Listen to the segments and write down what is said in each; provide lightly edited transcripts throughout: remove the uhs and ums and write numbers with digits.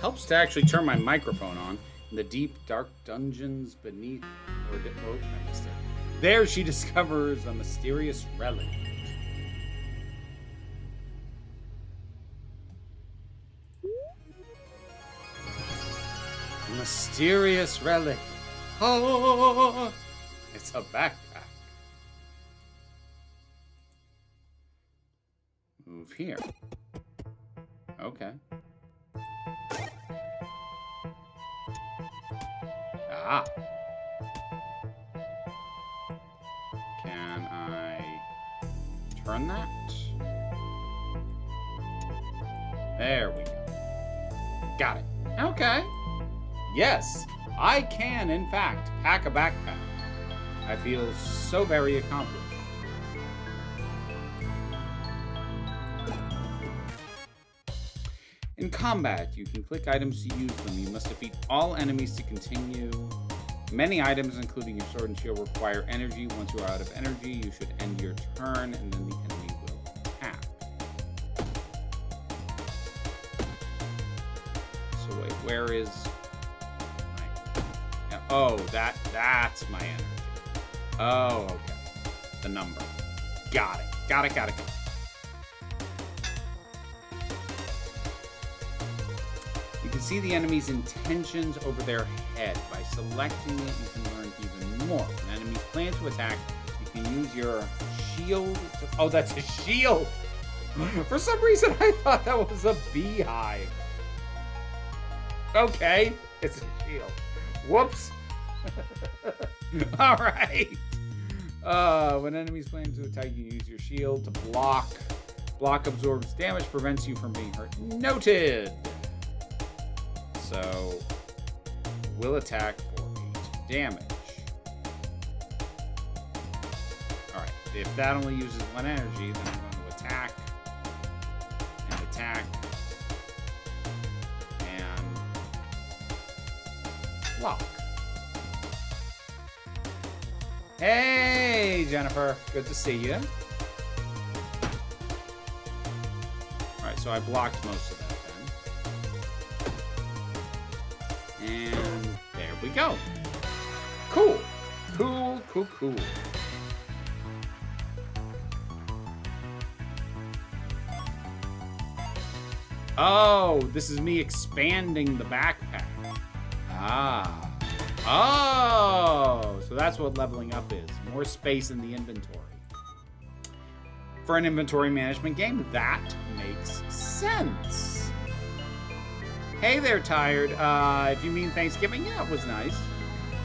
Helps to actually turn my microphone on. In the deep, dark dungeons beneath... I missed it. There she discovers a mysterious relic. A mysterious relic. Oh! It's a backpack. Move here. Okay. Ah. Can I turn that? There we go. Got it. Okay. Yes, I can, in fact, pack a backpack. I feel so very accomplished. In combat, you can click items to use them. You must defeat all enemies to continue. Many items, including your sword and shield, require energy. Once you are out of energy, you should end your turn, and then the enemy will attack. So wait, where is my... Oh, that's my energy. Oh, okay. The number. Got it. Got it. You can see the enemy's intentions over their head. By selecting it, you can learn even more. When enemies plan to attack, you can use your shield to... Oh, that's a shield! For some reason, I thought that was a beehive. Okay, it's a shield. Whoops. All right. When enemies plan to attack, you use your shield to block. Block absorbs damage, prevents you from being hurt. Noted. So, will attack for 8 damage. Alright, if that only uses 1 energy, then I'm going to attack, and attack, and block. Hey, Jennifer, good to see you. Alright, so I blocked most of that. And there we go. Cool. Cool. Oh, this is me expanding the backpack. Ah. Oh, so that's what leveling up is. More space in the inventory. For an inventory management game, that makes sense. Hey there, Tired. If you mean Thanksgiving, yeah, it was nice.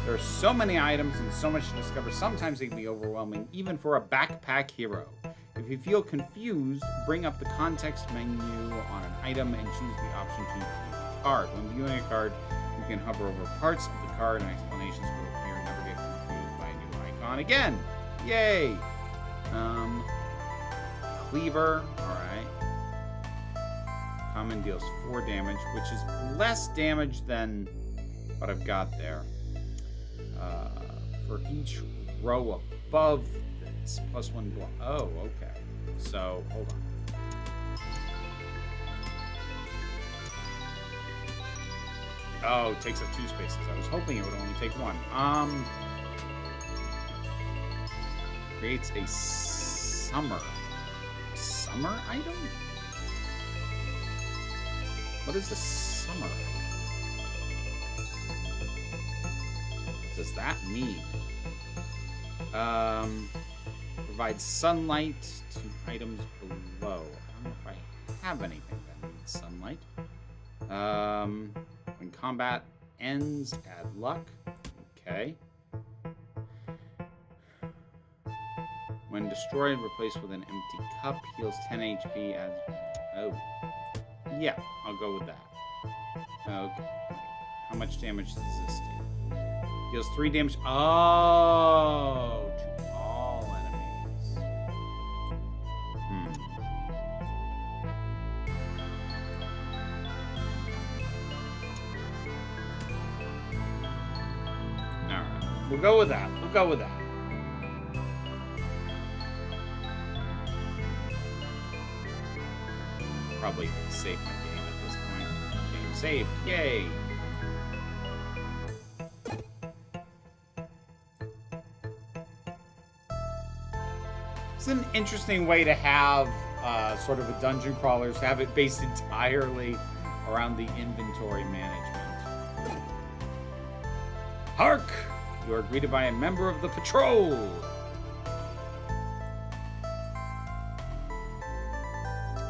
There are so many items and so much to discover. Sometimes they can be overwhelming, even for a backpack hero. If you feel confused, bring up the context menu on an item and choose the option to view a card. When viewing a card, you can hover over parts of the card and explanations will appear. Never get confused by a new icon again. Yay! Cleaver. All right. Common deals 4 damage, which is less damage than what I've got there. For each row above this, plus 1 block. Oh, okay. So, hold on. Oh, it takes up 2 spaces. I was hoping it would only take 1. Creates a summer item? What is the summer? What does that mean? Provides sunlight to items below. I don't know if I have anything that needs sunlight. When combat ends, add luck. Okay. When destroyed, replaced with an empty cup. Heals 10 HP as... Oh. Yeah, I'll go with that. Okay. How much damage does this do? Deals 3 damage. Oh, to all enemies. Alright. We'll go with that. Probably save my game at this point. Game saved. Yay! It's an interesting way to have sort of a dungeon crawlers, have it based entirely around the inventory management. Hark! You are greeted by a member of the patrol!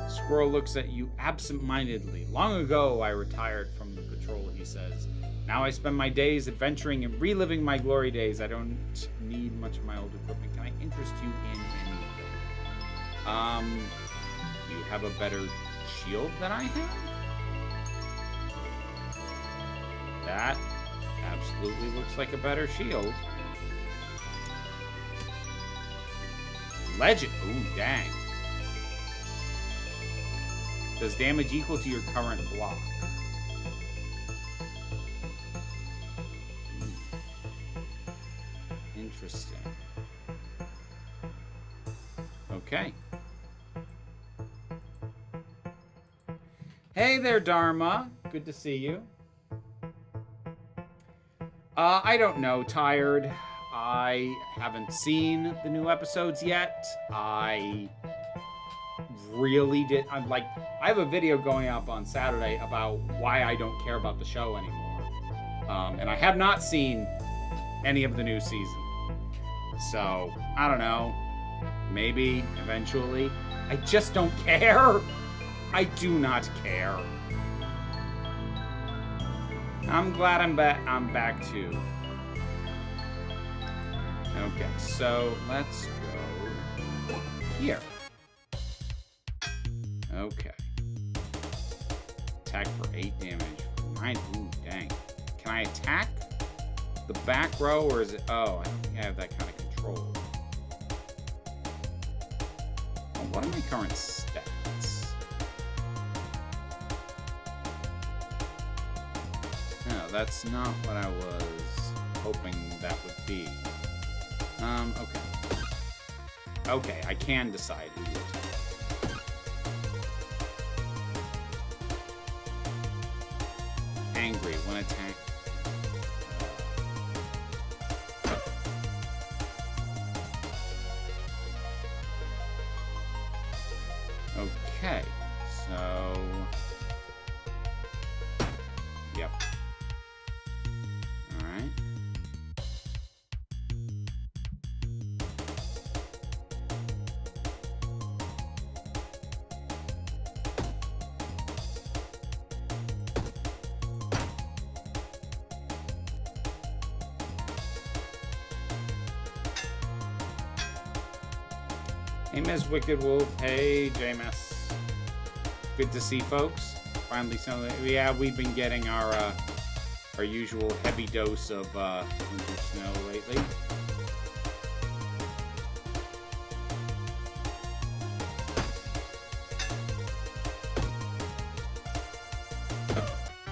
Squirrel looks at you absent-mindedly. Long ago, I retired from the patrol, he says. Now I spend my days adventuring and reliving my glory days. I don't need much of my old equipment. Can I interest you in anything? Do you have a better shield than I have? That absolutely looks like a better shield. Legend. Ooh, dang. Does damage equal to your current block? Interesting. Okay. Hey there, Dharma. Good to see you. I don't know, tired. I haven't seen the new episodes yet. I have a video going up on Saturday about why I don't care about the show anymore. And I have not seen any of the new season. So, I don't know. Maybe, eventually. I just don't care. I do not care. I'm glad I'm back too. Okay, so let's go here. Okay. Attack for 8 damage. 9. Ooh, dang. Can I attack the back row, or is it... Oh, I don't think I have that kind of control. Oh, what are my current stats? No, that's not what I was hoping that would be. Okay. Okay, I can decide who to attack. Angry, one attack. Okay, so... Yep. Alright. Hey, Ms. Wicked Wolf. Hey, JMS. Good to see folks. Finally, yeah, we've been getting our usual heavy dose of winter snow lately.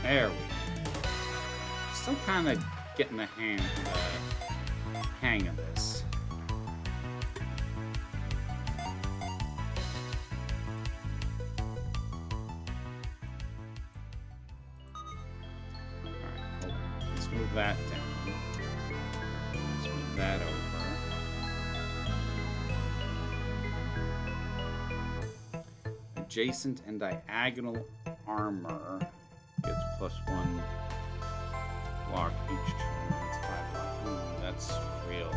There we go. Still kind of getting the hang of this. Move that down. Let's move that over. Adjacent and diagonal armor gets +1 block each turn. That's 5 block. Ooh, that's real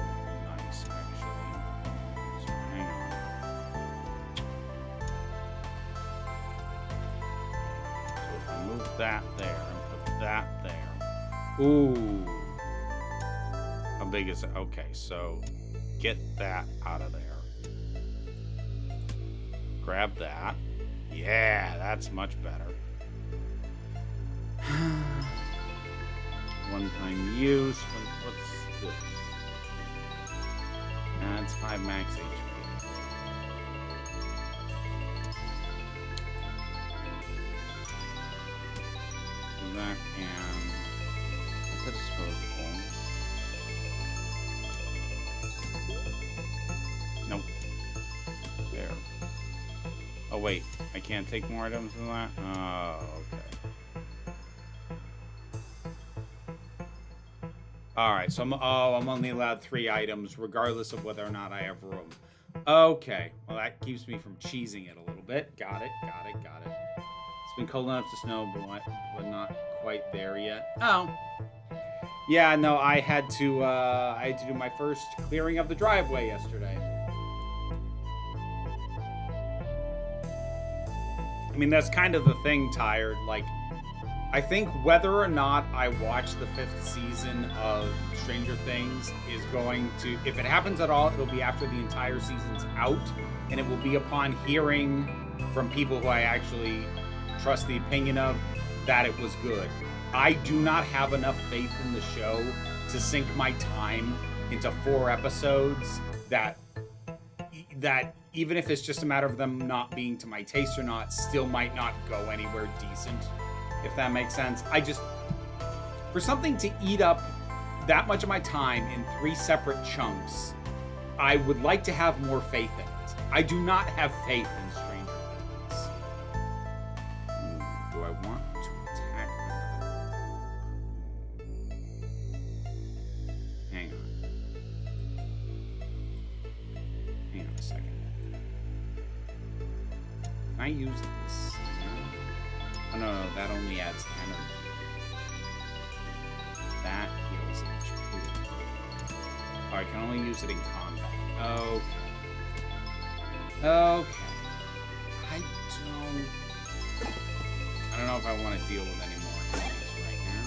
nice, actually. So hang on. So if I move that there and put that there. Ooh. How big is it? Okay, so get that out of there. Grab that. Yeah, that's much better. One-time use. What's this? That's 5 max HP. Do that and... Is that disposable? Nope. There. Oh wait, I can't take more items than that? Oh, okay. All right, so I'm only allowed 3 items, regardless of whether or not I have room. Okay, well that keeps me from cheesing it a little bit. Got it. It's been cold enough to snow, but not quite there yet. Oh, yeah, no, I had to do my first clearing of the driveway yesterday. I mean, that's kind of the thing, Tired. Like, I think whether or not I watch the 5th season of Stranger Things is going to, if it happens at all, it'll be after the entire season's out, and it will be upon hearing from people who I actually trust the opinion of that it was good. I do not have enough faith in the show to sink my time into 4 episodes that even if it's just a matter of them not being to my taste or not, still might not go anywhere decent, if that makes sense. For something to eat up that much of my time in 3 separate chunks, I would like to have more faith in it. I do not have faith in Stranger Things. Do I want to attack them? Hang on a second. Can I use this? Oh, no, that only adds energy. That heals HP. Oh, I can only use it in combat. Okay. I don't know if I want to deal with any more enemies right now.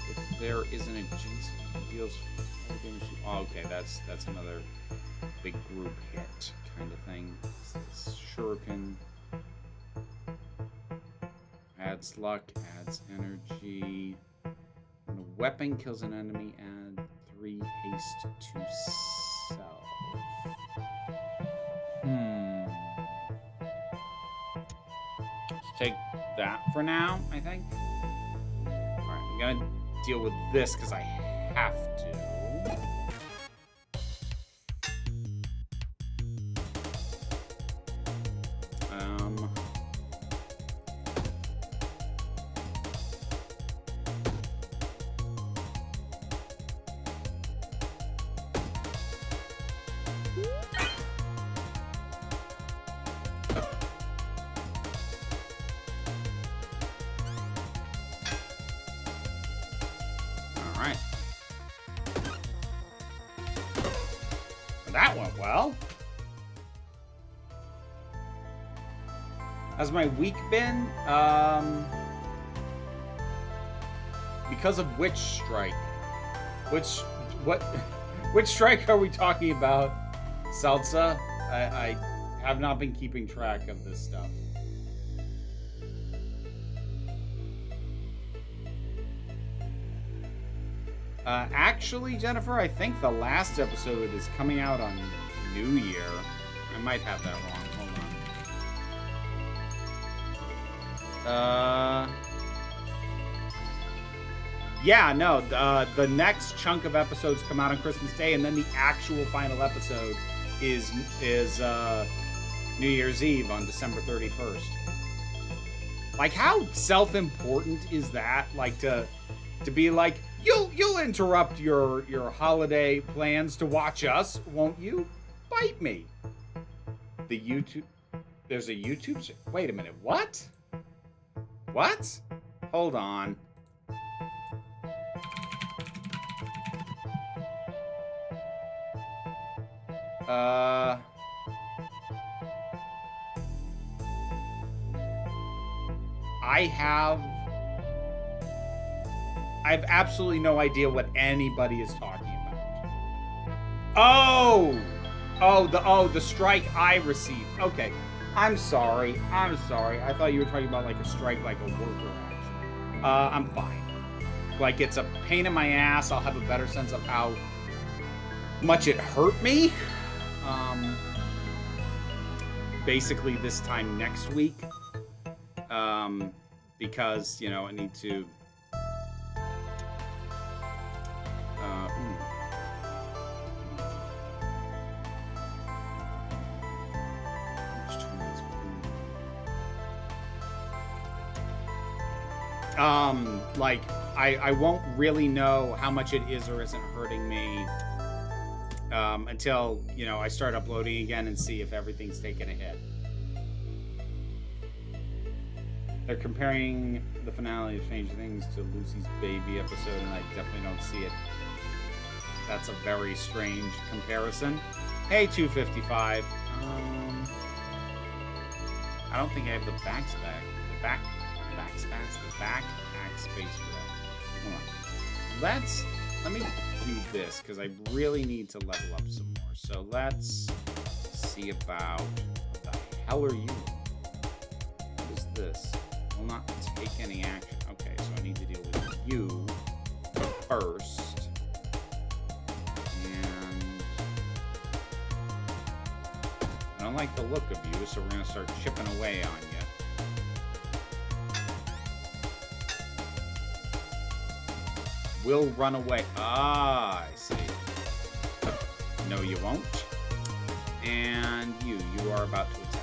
If there isn't a Jinx, it deals 4 damage to... Oh, okay, that's another big group hit kind of thing. This shuriken adds luck, adds energy. When a weapon kills an enemy, add 3 haste to self. Let's take that for now, I think. Alright, I'm gonna deal with this because I have to. That went well. How's my week been? Because of which strike? Which strike are we talking about? Salsa? I have not been keeping track of this stuff. Actually, Jennifer, I think the last episode is coming out on New Year. I might have that wrong. Hold on. Yeah, no, the next chunk of episodes come out on Christmas Day, and then the actual final episode is New Year's Eve on December 31st. Like, how self-important is that? Like, to be like, You'll interrupt your holiday plans to watch us, won't you? Bite me. The YouTube... There's a YouTube... Wait a minute, what? What? Hold on. I have absolutely no idea what anybody is talking about. The strike I received. Okay. I'm sorry. I thought you were talking about like a strike, like a worker action. I'm fine. Like, it's a pain in my ass. I'll have a better sense of how much it hurt me. Basically this time next week. Because, you know, I need to... Like, I won't really know how much it is or isn't hurting me until, you know, I start uploading again and see if everything's taken a hit. They're comparing the finale of Stranger Things to Lucy's Baby episode, and I definitely don't see it. That's a very strange comparison. Hey, 255. I don't think I have the backpack space for that. Hold on. Let me do this, because I really need to level up some more. So let's see about what the hell are you? What is this? Will not take any action. Okay, so I need to deal with you first. And I don't like the look of you, so we're going to start chipping away on you. Will run away. Ah, I see. No, you won't. And you are about to attack.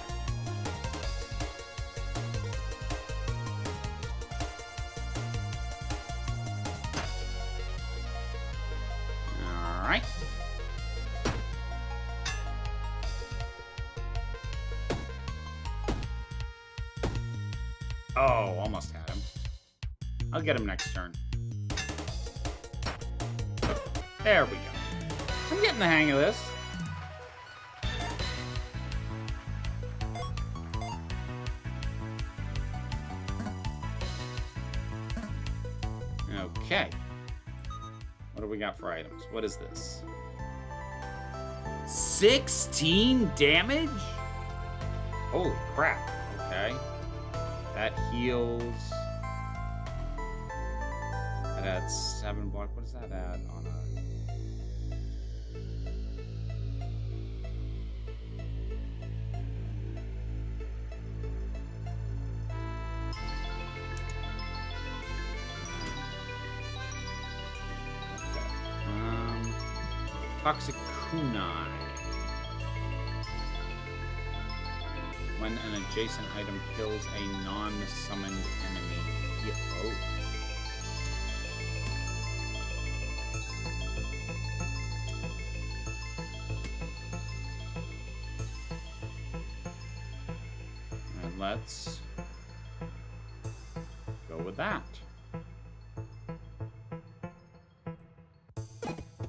All right. Oh, almost had him. I'll get him next turn. There we go. I'm getting the hang of this. Okay. What do we got for items? What is this? 16 damage? Holy crap. Okay. That heals. That adds 7 block. What does that add on a... Toxic kunai. When an adjacent item kills a non-summoned enemy. Oh. And let's go with that.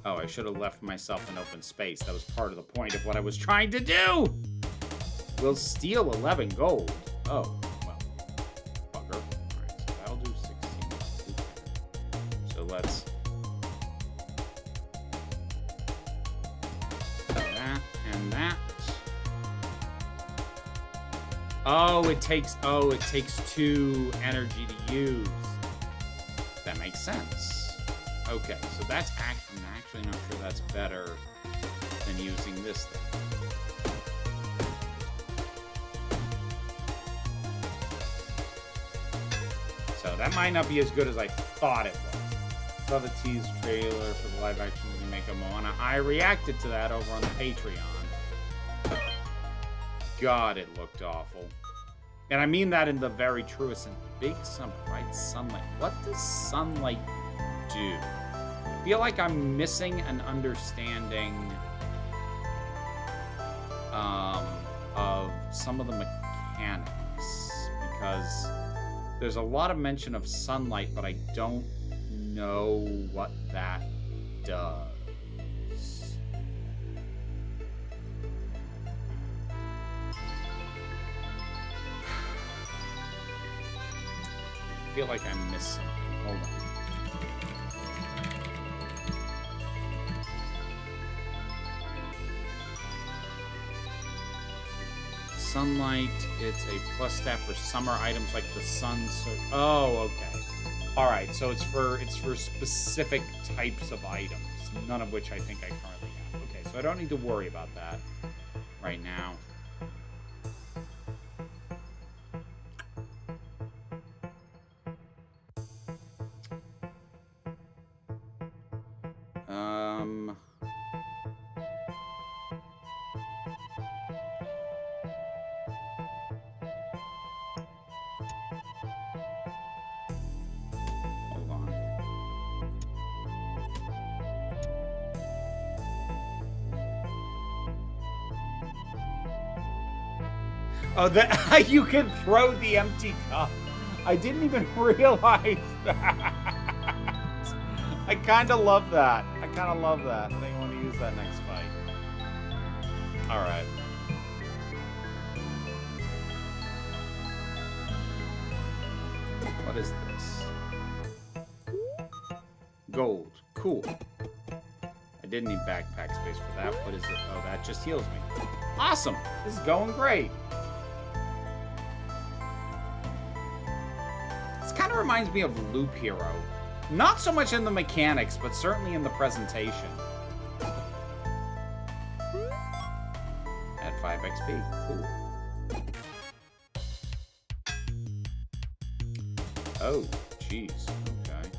Oh, I should have left myself an open space. That was part of the point of what I was trying to do! We'll steal 11 gold. Oh, well. Bugger. Alright, so that'll do 16. So let's... that and that. Oh, it takes 2 energy to use. That makes sense. Okay, so that's I'm actually not sure that's better than using this thing. So that might not be as good as I thought it was. Saw the tease trailer for the live action remake of Moana. I reacted to that over on the Patreon. God, it looked awful. And I mean that in the very truest and big sun, bright sunlight. What does sunlight do? I feel like I'm missing an understanding of some of the mechanics, because there's a lot of mention of sunlight, but I don't know what that does. I feel like I missed something. Hold on. Sunlight, it's a plus stat for summer items like the sun. Oh, okay. All right, so it's for specific types of items, none of which I think I currently have. Okay, so I don't need to worry about that right now. Oh, that you can throw the empty cup. I didn't even realize that. I kind of love that. I think I want to use that next fight. All right. What is this? Gold. Cool. I didn't need backpack space for that. What is it? Oh, that just heals me. Awesome. This is going great. This kind of reminds me of Loop Hero. Not so much in the mechanics, but certainly in the presentation. Add 5 XP. Cool. Oh, jeez. Okay.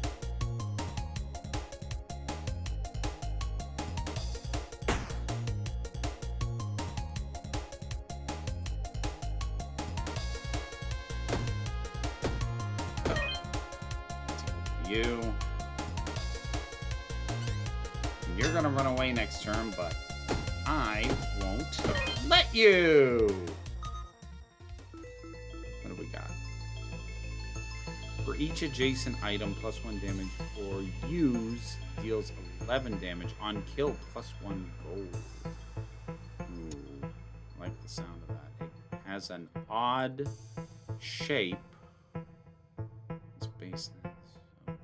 You. You're gonna run away next turn, but I won't let you. What do we got? For each adjacent item, +1 damage, or use deals 11 damage on kill, +1 gold. Ooh, I like the sound of that. It has an odd shape. Its base is 11.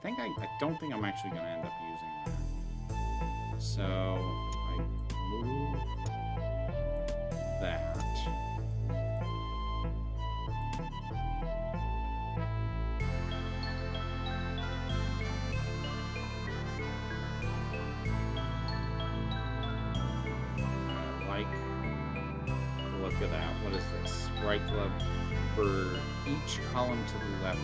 Alright, I don't think I'm actually going to end up using that. So, I move that. I like the look of that. What is this? Right glove for each column to the left.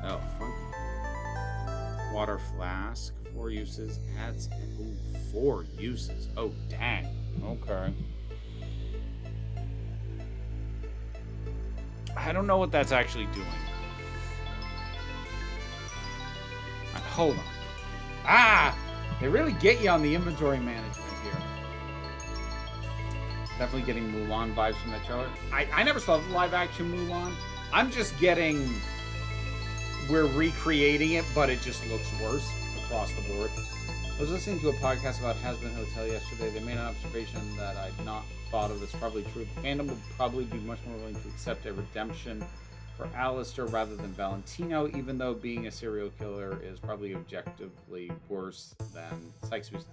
Oh, funky. Water flask, 4 uses, adds, ooh, 4 uses. Oh, dang. Okay. I don't know what that's actually doing. Hold on. Ah! They really get you on the inventory management here. Definitely getting Mulan vibes from that trailer. I never saw the live action Mulan. I'm just getting... We're recreating it, but it just looks worse across the board. I was listening to a podcast about Hazbin Hotel yesterday. They made an observation that I'd not thought of. That's probably true. The fandom would probably be much more willing to accept a redemption for Alistair rather than Valentino, even though being a serial killer is probably objectively worse than sex abuse.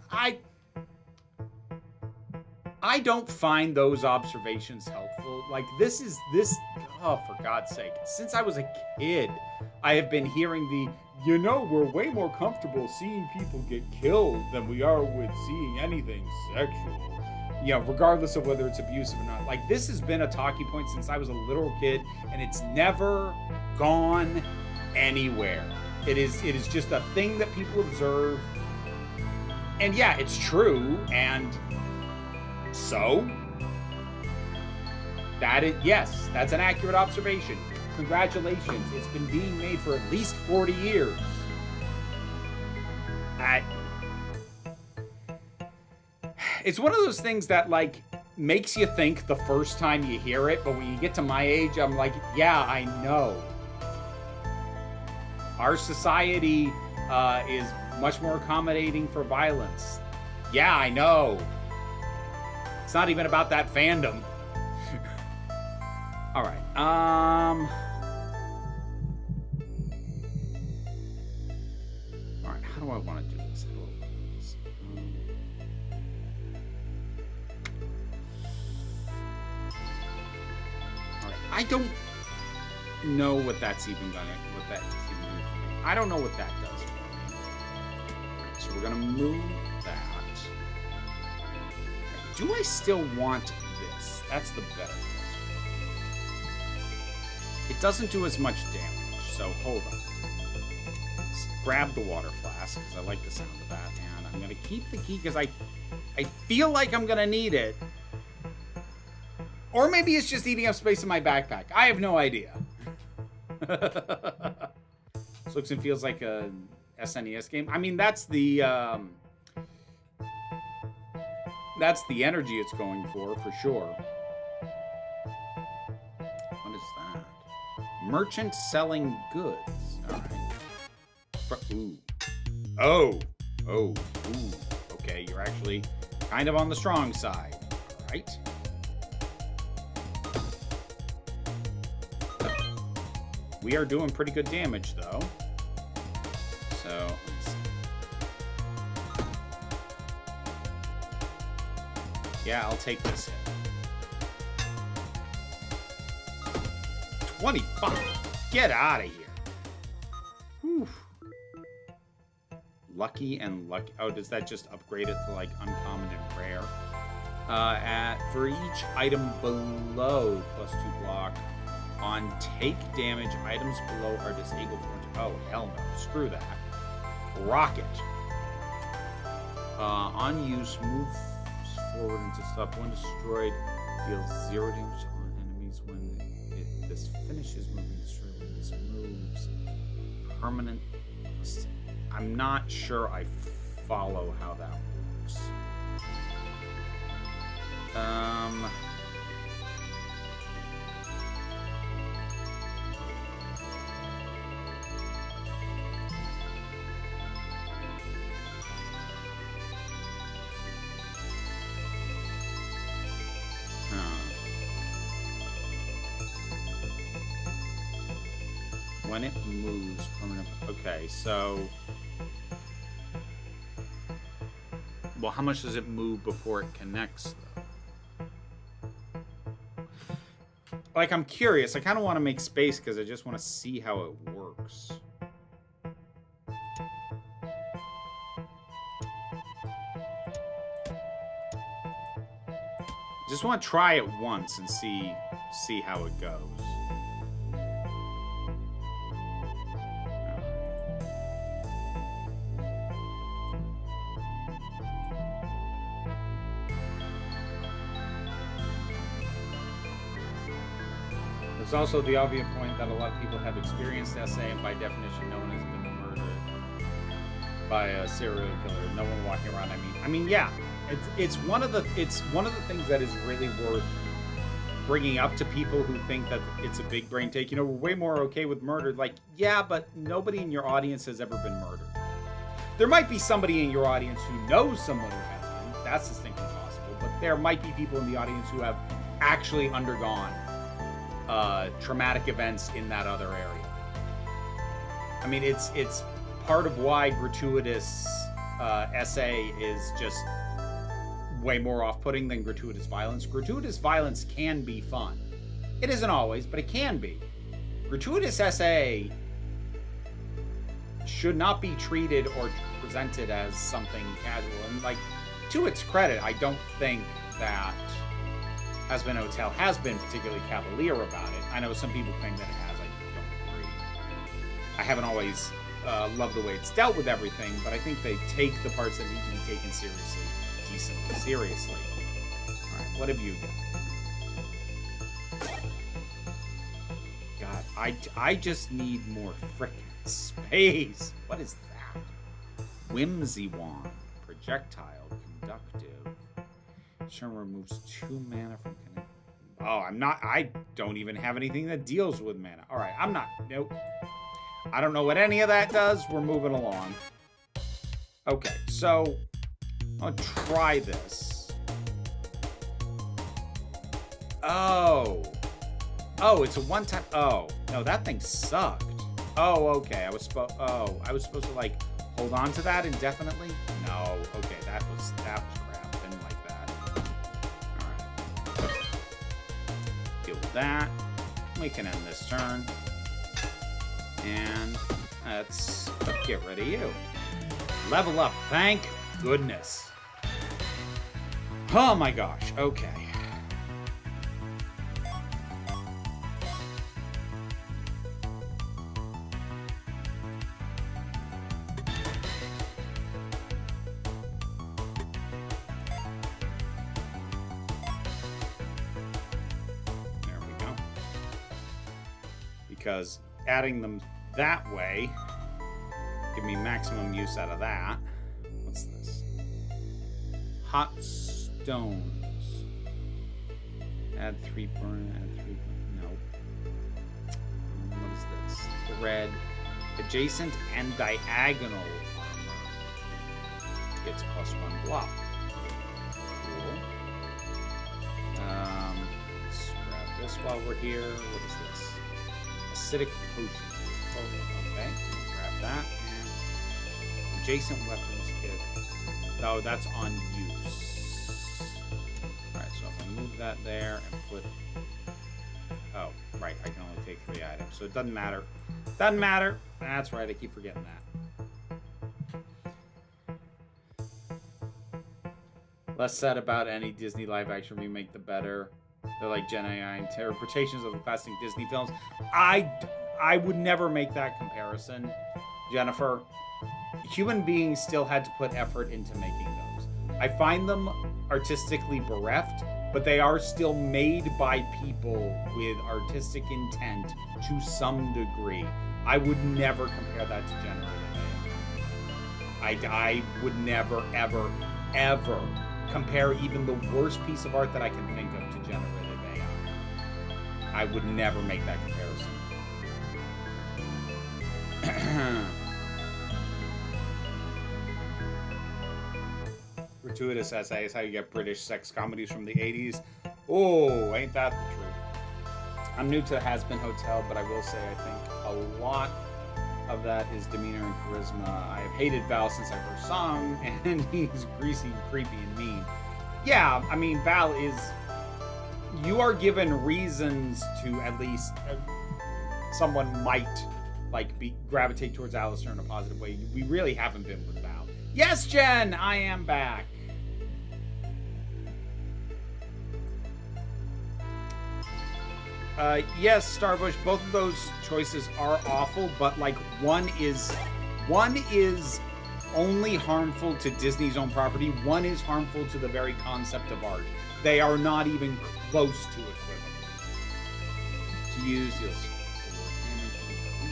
I don't find those observations helpful. Like, this, oh, for God's sake. Since I was a kid, I have been hearing we're way more comfortable seeing people get killed than we are with seeing anything sexual. Regardless of whether it's abusive or not. Like, this has been a talking point since I was a little kid, and it's never gone anywhere. It is just a thing that people observe. And yeah, it's true, and so yes, that's an accurate observation. Congratulations. It's been being made for at least 40 years. It's one of those things that, like, makes you think the first time you hear it, but when you get to my age, I'm like, yeah, I know. Our society is much more accommodating for violence. Yeah, I know. It's not even about that fandom. All right. All right. How do I want to do this? All right. I don't know what that's even doing for me. I don't know what that does for me. All right, so we're gonna move that. Do I still want this? That's the better question. It doesn't do as much damage, so hold on. Let's grab the water flask, because I like the sound of that, and I'm going to keep the key, because I feel like I'm going to need it. Or maybe it's just eating up space in my backpack. I have no idea. This looks and feels like a SNES game. I mean, that's the energy it's going for sure. What is that? Merchant selling goods. All right. Ooh. Oh. Ooh. Okay, you're actually kind of on the strong side. All right. We are doing pretty good damage, though. So, let's see. Yeah, I'll take this hit. 25! Get out of here. Whew. Lucky and lucky. Oh, does that just upgrade it to, like, uncommon and rare? For each item below +2 block. On take damage, items below are disabled. Oh, hell no. Screw that. Rocket. On use, moves forward into stop. When destroyed, deals 0 damage on enemies. When this finishes moving destroyed, when this moves, permanent. I'm not sure I follow how that works. When it moves, permanent. Okay, so. Well, how much does it move before it connects, though? Like, I'm curious. I kind of want to make space because I just want to see how it works. Just want to try it once and see how it goes. There's also the obvious point that a lot of people have experienced SA, and by definition, no one has been murdered by a serial killer. No one walking around. I mean, yeah, it's one of the things that is really worth bringing up to people who think that it's a big brain take. You know, we're way more okay with murder. Like, yeah, but nobody in your audience has ever been murdered. There might be somebody in your audience who knows someone who has been. That's distinctly possible. But there might be people in the audience who have actually undergone traumatic events in that other area. I mean, it's part of why gratuitous SA is just way more off-putting than gratuitous violence. Gratuitous violence can be fun. It isn't always, but it can be. Gratuitous SA should not be treated or presented as something casual. And, like, to its credit, I don't think that Has Been Hotel has been particularly cavalier about it. I know some people claim that it has. I don't agree. I haven't always loved the way it's dealt with everything, but I think they take the parts that need to be taken seriously, decently seriously. Alright, what have you got? God, I just need more frickin' space. What is that? Whimsy Wand. Projectile. Conductive. Sure removes 2 mana from connect. Oh, I don't even have anything that deals with mana. Alright, nope. I don't know what any of that does. We're moving along. Okay, so I'll try this. Oh, it's a one-time. Oh, no, that thing sucked. Oh, okay. I was supposed to, like, hold on to that indefinitely? No. Okay, that was crap. Didn't like that. All right. Deal with that. We can end this turn. And let's get rid of you. Level up. Thank goodness. Oh my gosh. Okay. Because adding them that way give me maximum use out of that. What's this? Hot stones. Add 3 burn, add 3 burn. Nope. What is this? Thread. Adjacent and diagonal armor. Gets +1 block. Cool. Let's grab this while we're here. What is this? Acidic potion. Okay, grab that. And adjacent weapons hit. Oh, that's on use. Alright, so if I move that there and put. Oh, right, I can only take 3 items. So it doesn't matter. Doesn't matter. That's right, I keep forgetting that. Less said about any Disney live action remake, the better. They're like Gen AI interpretations of the classic Disney films. I would never make that comparison, Jennifer. Human beings still had to put effort into making those. I find them artistically bereft, but they are still made by people with artistic intent to some degree. I would never compare that to generative AI. I would never, ever, ever compare even the worst piece of art that I can think of to generative AI. I would never make that comparison. Gratuitous essay is how you get British sex comedies from the 80s. Oh, ain't that the truth? I'm new to Has Been Hotel, but I will say I think a lot of that is demeanor and charisma. I have hated Val since I first saw him, and he's greasy and creepy and mean. Yeah, I mean, Val is... You are given reasons to at least... someone might, like, gravitate towards Alistair in a positive way. We really haven't been with Val. Yes, Jen! I am back! Yes, Starbush, both of those choices are awful, but, like, one is only harmful to Disney's own property. One is harmful to the very concept of art. They are not even close to equivalent. To use this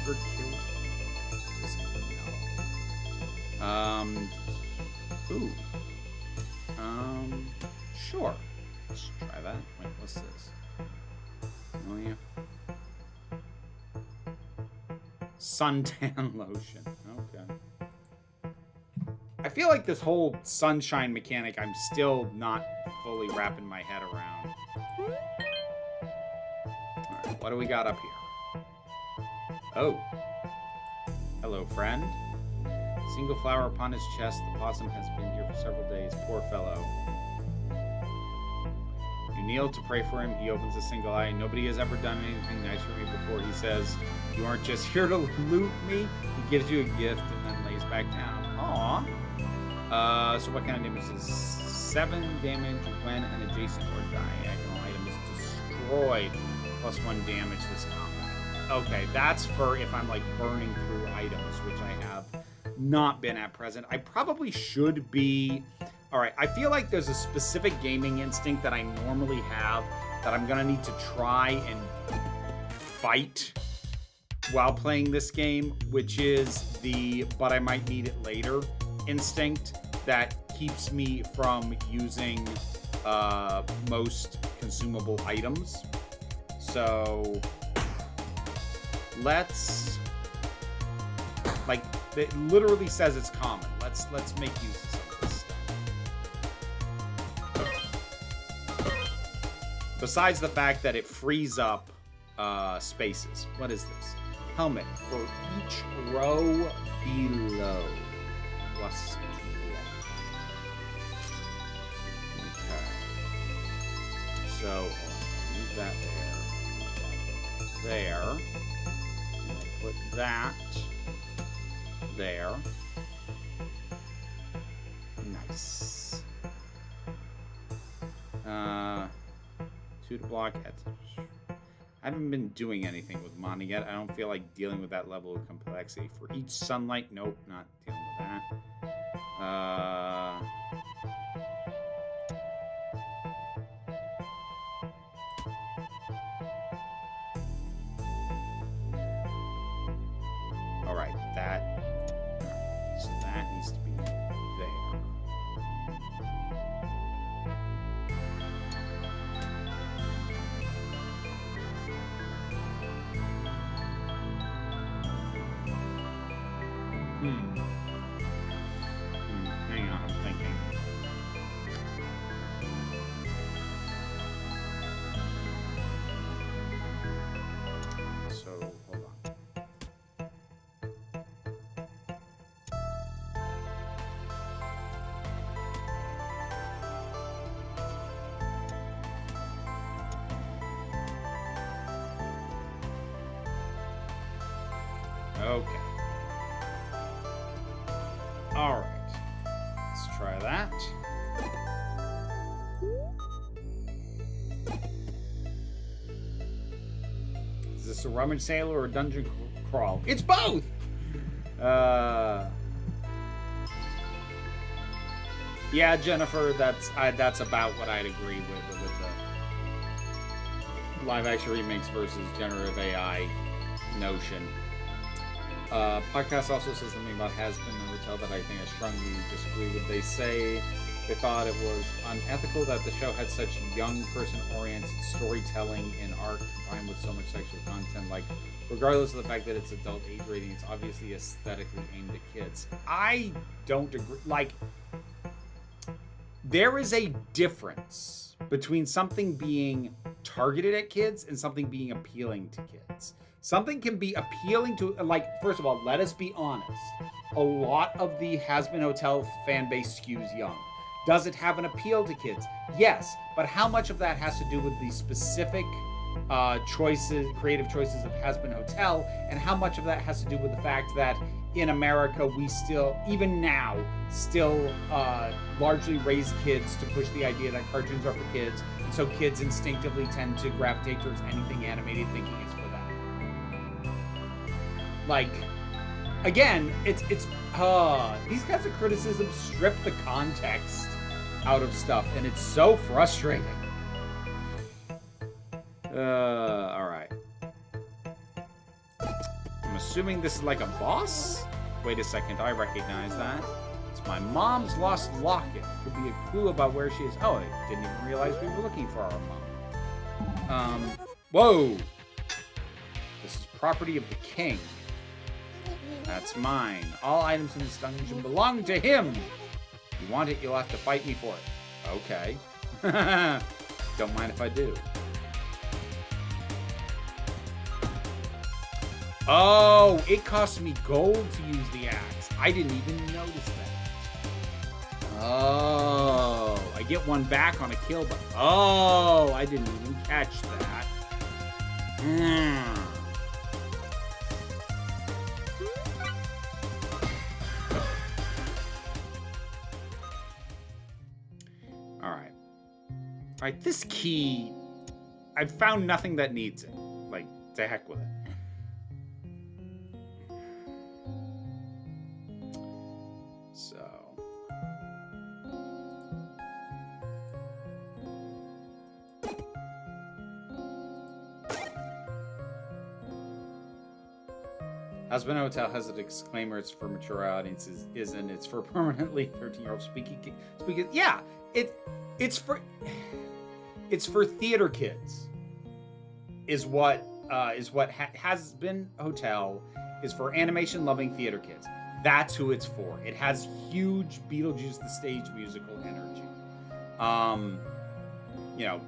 for damage kills. Sure. Let's try that. Wait, what's this? Oh, yeah. Suntan lotion. Okay. I feel like this whole sunshine mechanic, I'm still not fully wrapping my head around. Alright, what do we got up here? Oh. Hello, friend. Single flower upon his chest. The possum has been here for several days. Poor fellow. You kneel to pray for him. He opens a single eye. Nobody has ever done anything nice for me before. He says, you aren't just here to loot me. He gives you a gift and then lays back down. Aww. So what kind of damage is 7 damage when an adjacent or diagonal item is destroyed. +1 damage this combat. Okay, that's for if I'm like burning through items, which I have not been at present. I probably should be... Alright, I feel like there's a specific gaming instinct that I normally have that I'm gonna need to try and fight while playing this game, which is the but I might need it later instinct that keeps me from using most consumable items. So let's, like, it literally says it's common. Let's make use of some of this stuff. Besides the fact that it frees up spaces. What is this? Helmet for each row below. +2. Okay. So move that there. There. And put that there. Nice. 2 to block. I haven't been doing anything with mana yet. I don't feel like dealing with that level of complexity. For each sunlight, nope, not dealing with that. All right, so that needs to be there. Hang on, I'm thinking. So, hold on. Okay. All right. Let's try that. Is this a rummage sale or a dungeon crawl? It's both. Yeah, Jennifer, that's about what I'd agree with the live action remakes versus generative AI notion. Podcast also says something about Has-Been and Hotel that I think I strongly disagree with. They say they thought it was unethical that the show had such young person-oriented storytelling in art combined with so much sexual content. Like, regardless of the fact that it's adult age rating, it's obviously aesthetically aimed at kids. I don't agree. Like, there is a difference between something being targeted at kids and something being appealing to kids. Something can be appealing to, like, first of all, let us be honest. A lot of the Has-Been Hotel fan base skews young. Does it have an appeal to kids? Yes, but how much of that has to do with the specific creative choices of Has-Been Hotel, and how much of that has to do with the fact that in America we still, even now, largely raise kids to push the idea that cartoons are for kids, and so kids instinctively tend to gravitate towards anything animated, thinking it's for them. Like, again, it's these kinds of criticisms strip the context out of stuff, and it's so frustrating. All right. I'm assuming this is like a boss? Wait a second, I recognize that. It's my mom's lost locket. Could be a clue about where she is. Oh, I didn't even realize we were looking for our mom. Whoa! This is property of the king. That's mine. All items in this dungeon belong to him. If you want it, you'll have to fight me for it. Okay. Don't mind if I do. Oh, it costs me gold to use the axe. I didn't even notice that. Oh, I get one back on a kill, but oh, I didn't even catch that. All right, this key, I've found nothing that needs it. Like, to heck with it. So. Has-Been Hotel has a disclaimer, it's for mature audiences, isn't it's for permanently 13-year-olds speaking. Yeah, it's for theater kids. Is what Has-Been Hotel is for animation-loving theater kids. That's who it's for. It has huge Beetlejuice the Stage musical energy. You know,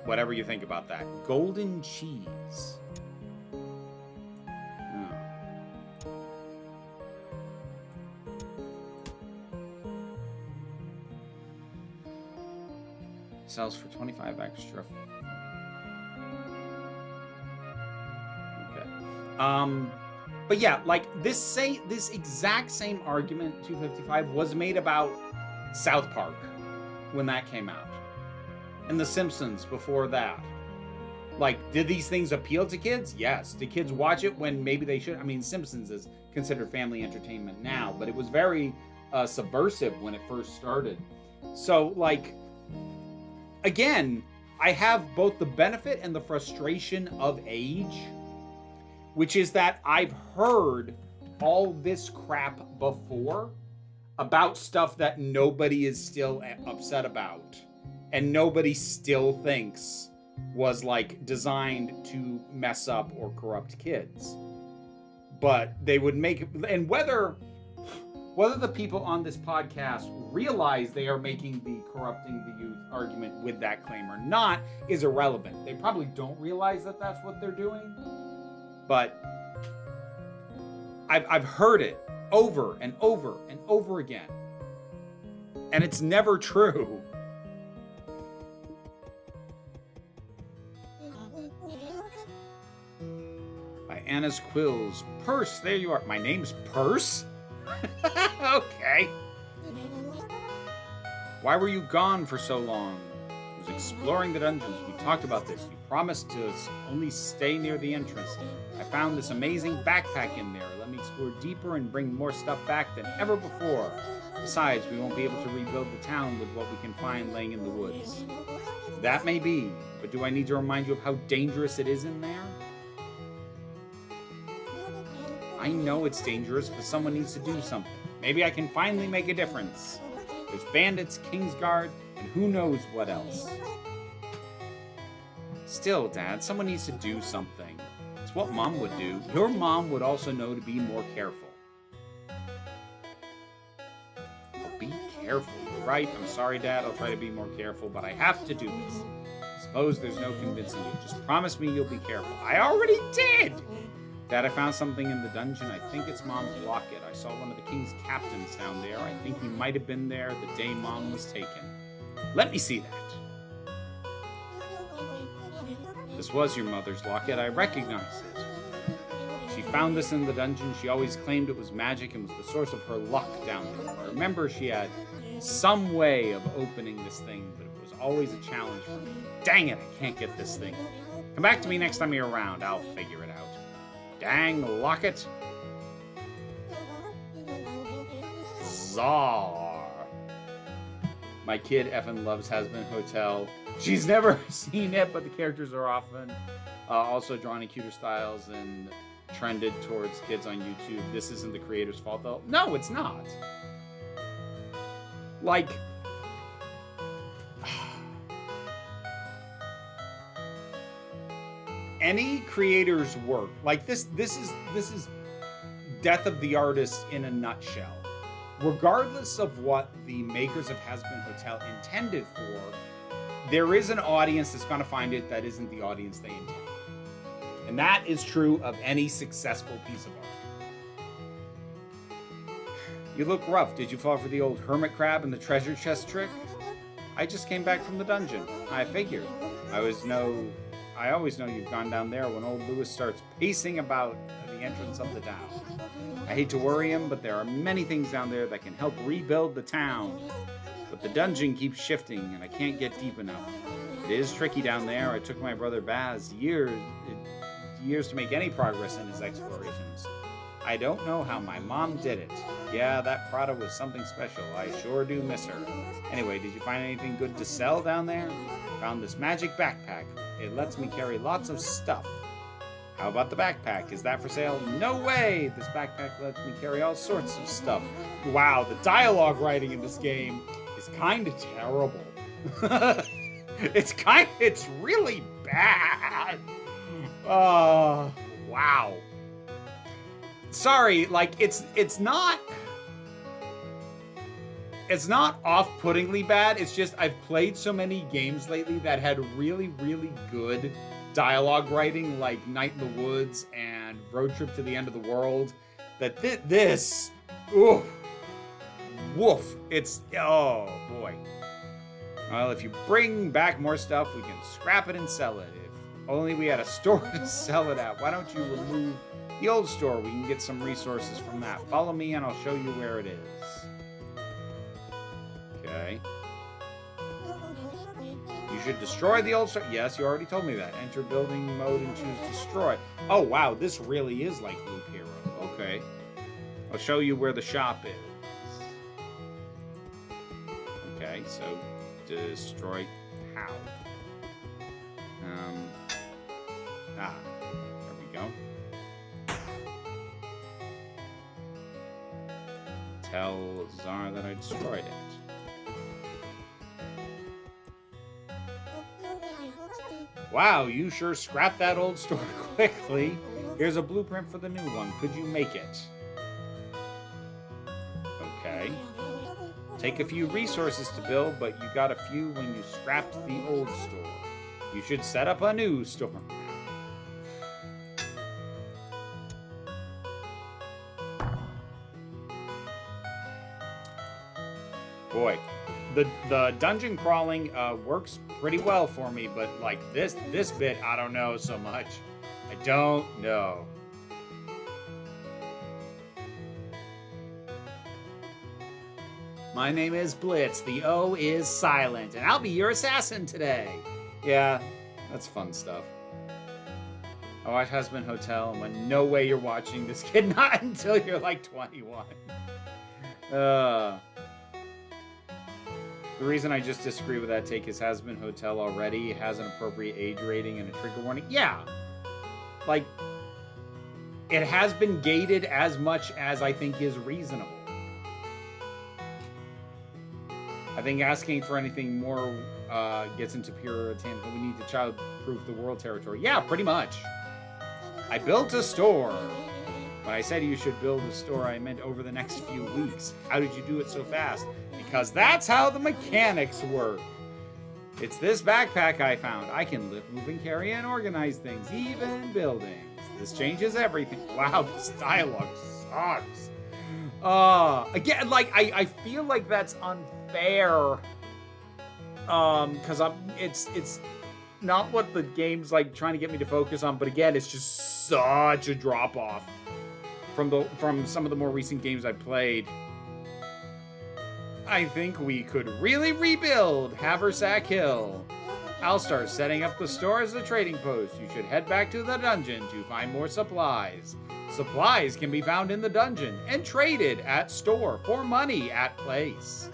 whatever you think about that. Golden cheese. Sells for 25 extra. Okay. But yeah, like this exact same argument, 255, was made about South Park when that came out. and The Simpsons before that. Like, did these things appeal to kids? Yes. Did kids watch it when maybe they should? I mean, Simpsons is considered family entertainment now, but it was very subversive when it first started. So, like, again, I have both the benefit and the frustration of age, which is that I've heard all this crap before about stuff that nobody is still upset about and nobody still thinks was like designed to mess up or corrupt kids. But they would make, and whether the people on this podcast realize they are making the corrupting the youth argument with that claim or not is irrelevant. They probably don't realize that that's what they're doing. But I've heard it over and over and over again. And it's never true. By Anna's Quills. Purse, there you are. My name's Purse? Okay. Why were you gone for so long? I was exploring the dungeons. We talked about this. You promised to only stay near the entrance. I found this amazing backpack in there. Let me explore deeper and bring more stuff back than ever before. Besides, we won't be able to rebuild the town with what we can find laying in the woods. That may be, but do I need to remind you of how dangerous it is in there? I know it's dangerous, but someone needs to do something. Maybe I can finally make a difference. There's bandits, Kingsguard, and who knows what else. Still, Dad, someone needs to do something. It's what Mom would do. Your mom would also know to be more careful. Be careful. You're right. I'm sorry, Dad. I'll try to be more careful, but I have to do this. Suppose there's no convincing you. Just promise me you'll be careful. I already did! Dad, I found something in the dungeon. I think it's Mom's locket. I saw one of the king's captains down there. I think he might have been there the day Mom was taken. Let me see that. This was your mother's locket. I recognize it. She found this in the dungeon. She always claimed it was magic and was the source of her luck down there. I remember she had some way of opening this thing, but it was always a challenge for me. Dang it, I can't get this thing. Come back to me next time you're around. I'll figure it out. Dang locket. Czar. My kid effing loves Has-Been Hotel. She's never seen it, but the characters are often also drawn in cuter styles and trended towards kids on YouTube. This isn't the creator's fault, though. No, it's not. Like, any creator's work, like this is death of the artist in a nutshell. Regardless of what the makers of Has-Been Hotel intended for, there is an audience that's going to find it that isn't the audience they intended. And that is true of any successful piece of art. You look rough. Did you fall for the old hermit crab and the treasure chest trick? I just came back from the dungeon. I figured. I always know you've gone down there when old Lewis starts pacing about the entrance of the town. I hate to worry him, but there are many things down there that can help rebuild the town. But the dungeon keeps shifting, and I can't get deep enough. It is tricky down there. I took my brother Baz years to make any progress in his explorations. I don't know how my mom did it. Yeah, that Prada was something special. I sure do miss her. Anyway, did you find anything good to sell down there? Found this magic backpack. It lets me carry lots of stuff. How about the backpack? Is that for sale? No way! This backpack lets me carry all sorts of stuff. Wow, the dialogue writing in this game is kind of terrible. It's really bad. Wow. Sorry, like it's not off-puttingly bad. It's just I've played so many games lately that had really, really good dialogue writing, like Night in the Woods and Road Trip to the End of the World, that this, oof, woof, it's, oh boy. Well, if you bring back more stuff, we can scrap it and sell it. If only we had a store to sell it at. Why don't you remove the old store? We can get some resources from that. Follow me and I'll show you where it is. Okay. You should destroy the old store. Yes, you already told me that. Enter building mode and choose destroy. Oh, wow. This really is like Loop Hero. Okay. I'll show you where the shop is. Okay, so destroy how? There we go. Tell Czar that I destroyed it. Wow, you sure scrapped that old store quickly. Here's a blueprint for the new one. Could you make it? Okay. Take a few resources to build, but you got a few when you scrapped the old store. You should set up a new store. Boy, the dungeon crawling works pretty well for me, but like this bit, I don't know so much. I don't know. My name is Blitz. The O is silent, and I'll be your assassin today. Yeah, that's fun stuff. I watch Husband Hotel, and when no way you're watching this kid, not until you're like 21. The reason I just disagree with that take is Husband Hotel already has an appropriate age rating and a trigger warning. Yeah. Like, it has been gated as much as I think is reasonable. I think asking for anything more gets into pure attempt. We need to child-proof the world territory. Yeah, pretty much. I built a store. When I said you should build a store, I meant over the next few weeks. How did you do it so fast? Because that's how the mechanics work. It's this backpack I found. I can lift, move, and carry and organize things, even buildings. This changes everything. Wow, this dialogue sucks. Again, like, I feel like that's unfair. Because it's not what the game's like trying to get me to focus on, but again, it's just such a drop-off from some of the more recent games I played. I think we could really rebuild Haversack Hill. I'll start setting up the store as a trading post. You should head back to the dungeon to find more supplies. Supplies can be found in the dungeon and traded at store for money at place.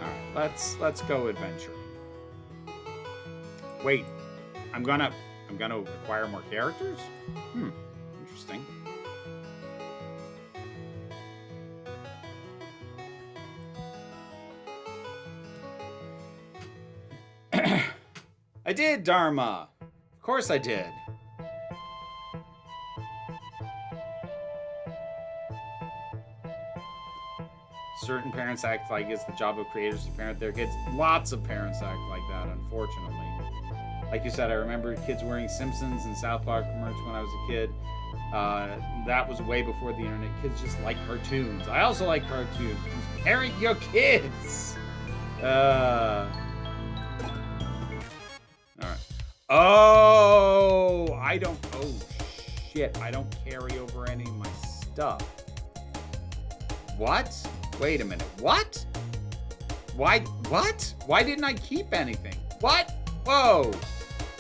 Alright, let's go adventuring. Wait, I'm gonna acquire more characters? Interesting. I did, Dharma. Of course I did. Certain parents act like it's the job of creators to parent their kids. Lots of parents act like that, unfortunately. Like you said, I remember kids wearing Simpsons and South Park merch when I was a kid. That was way before the internet. Kids just like cartoons. I also like cartoons. Parent your kids! Alright. Oh, shit. I don't carry over any of my stuff. What? Wait a minute. What? What? Why didn't I keep anything? What? Whoa.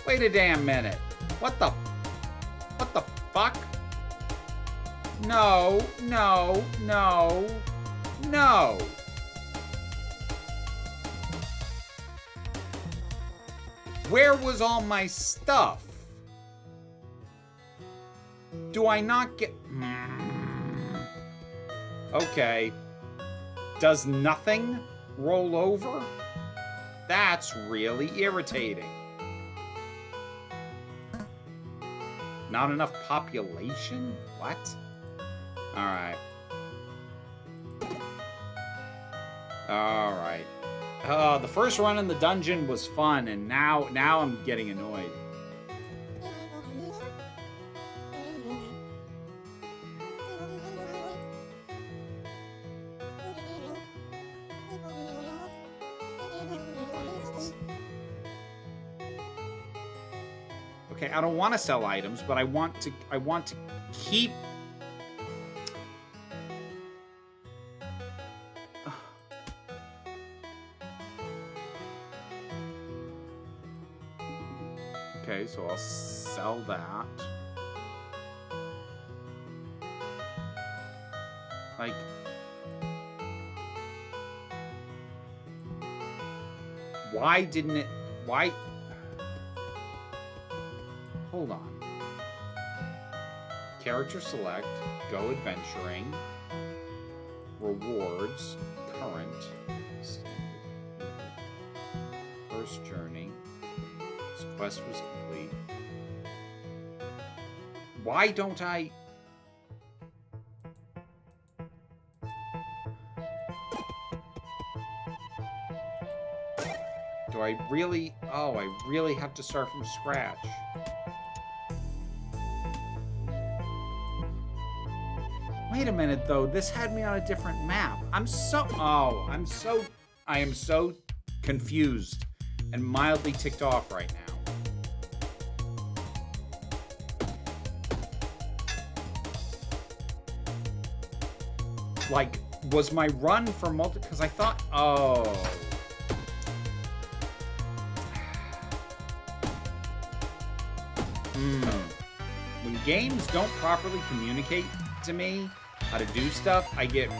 Wait a damn minute. What the fuck? No. Where was all my stuff? Do I not get... Okay. Does nothing roll over? That's really irritating. Not enough population? What? Alright. Alright. The first run in the dungeon was fun, and now I'm getting annoyed. Okay, I don't want to sell items, but I want to keep... Okay, so I'll sell that. Like... Why didn't it... Why... Hold on. Character select, go adventuring, rewards, current, first journey, this quest was complete. Why don't I... Do I really... Oh, I really have to start from scratch. Wait a minute, though. This had me on a different map. I am so confused and mildly ticked off right now. Like, was my run for multi... Because I thought... Oh... When games don't properly communicate to me how to do stuff, I get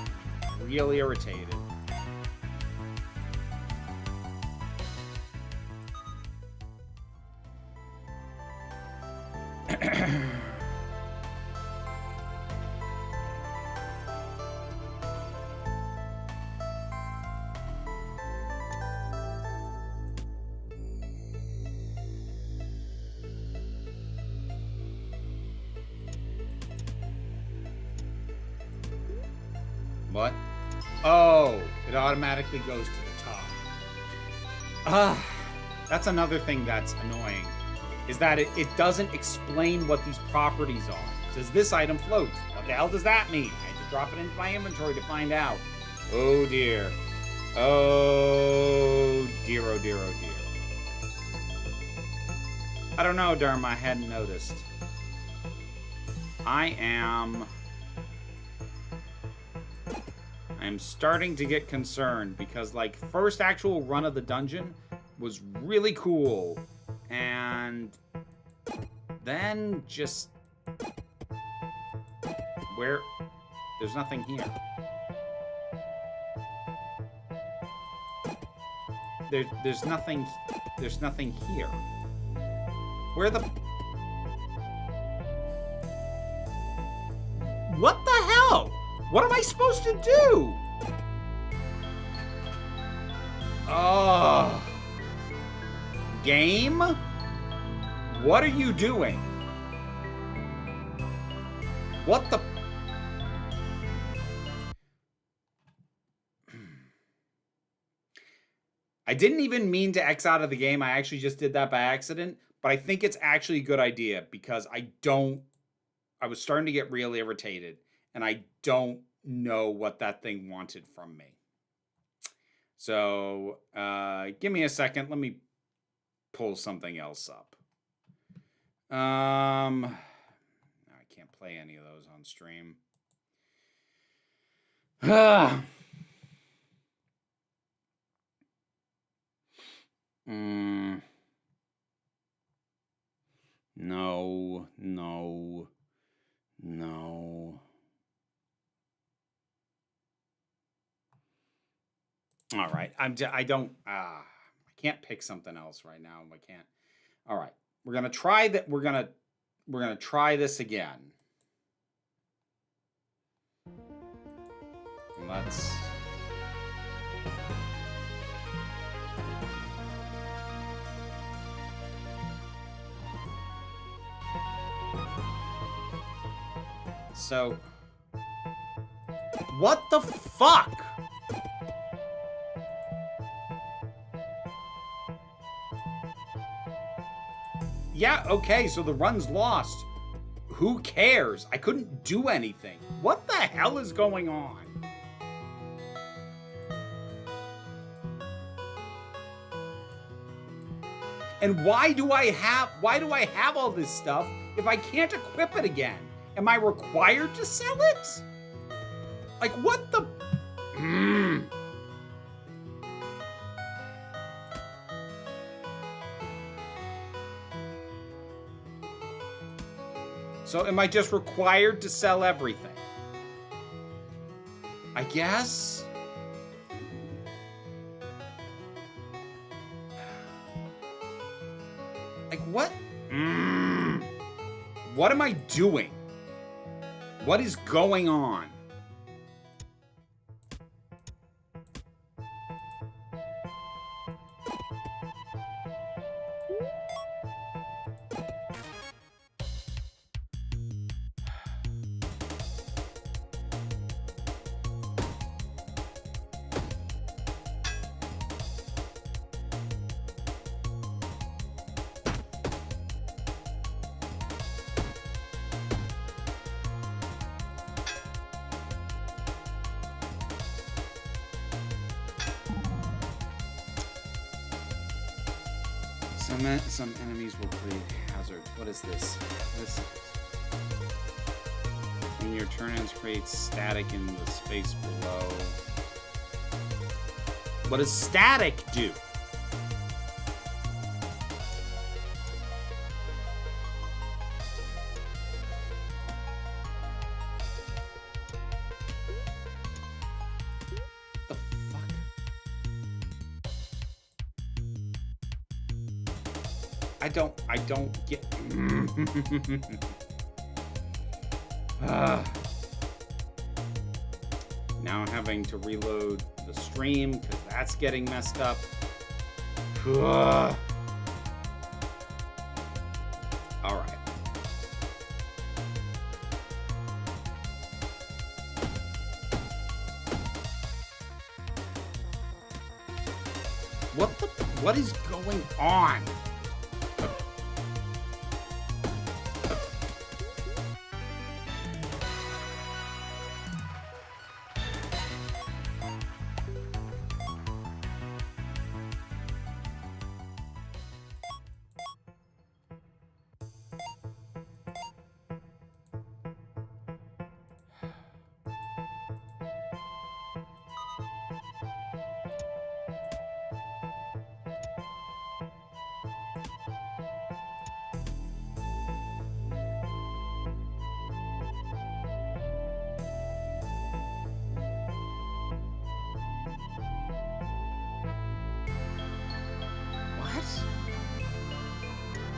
really irritated. What? Oh, it automatically goes to the top. That's another thing that's annoying, is that it doesn't explain what these properties are. It says this item floats. What the hell does that mean? I had to drop it into my inventory to find out. Oh dear. Oh dear, oh dear, oh dear. I don't know, Dharma, I hadn't noticed. I am starting to get concerned because, like, first actual run of the dungeon was really cool, and then just where there's nothing here. There's nothing here. Where the... What the hell? What am I supposed to do? Oh. Game? What are you doing? What the... I didn't even mean to X out of the game. I actually just did that by accident. But I think it's actually a good idea because I was starting to get really irritated. And I don't know what that thing wanted from me. So, give me a second. Let me pull something else up. I can't play any of those on stream. No. All right. I can't pick something else right now. I can't. All right. We're going to try that. We're going to try this again. Let's... So, what the fuck? Yeah, okay, so the run's lost. Who cares? I couldn't do anything. What the hell is going on? And why do I have all this stuff if I can't equip it again? Am I required to sell it? Like, what the... So am I just required to sell everything? I guess? Like, what? What am I doing? What is going on? Some enemies will create hazards. What is this? When your turn ends, create static in the space below. What does static do? I don't get. Now I'm having to reload the stream because that's getting messed up. All right. What is going on?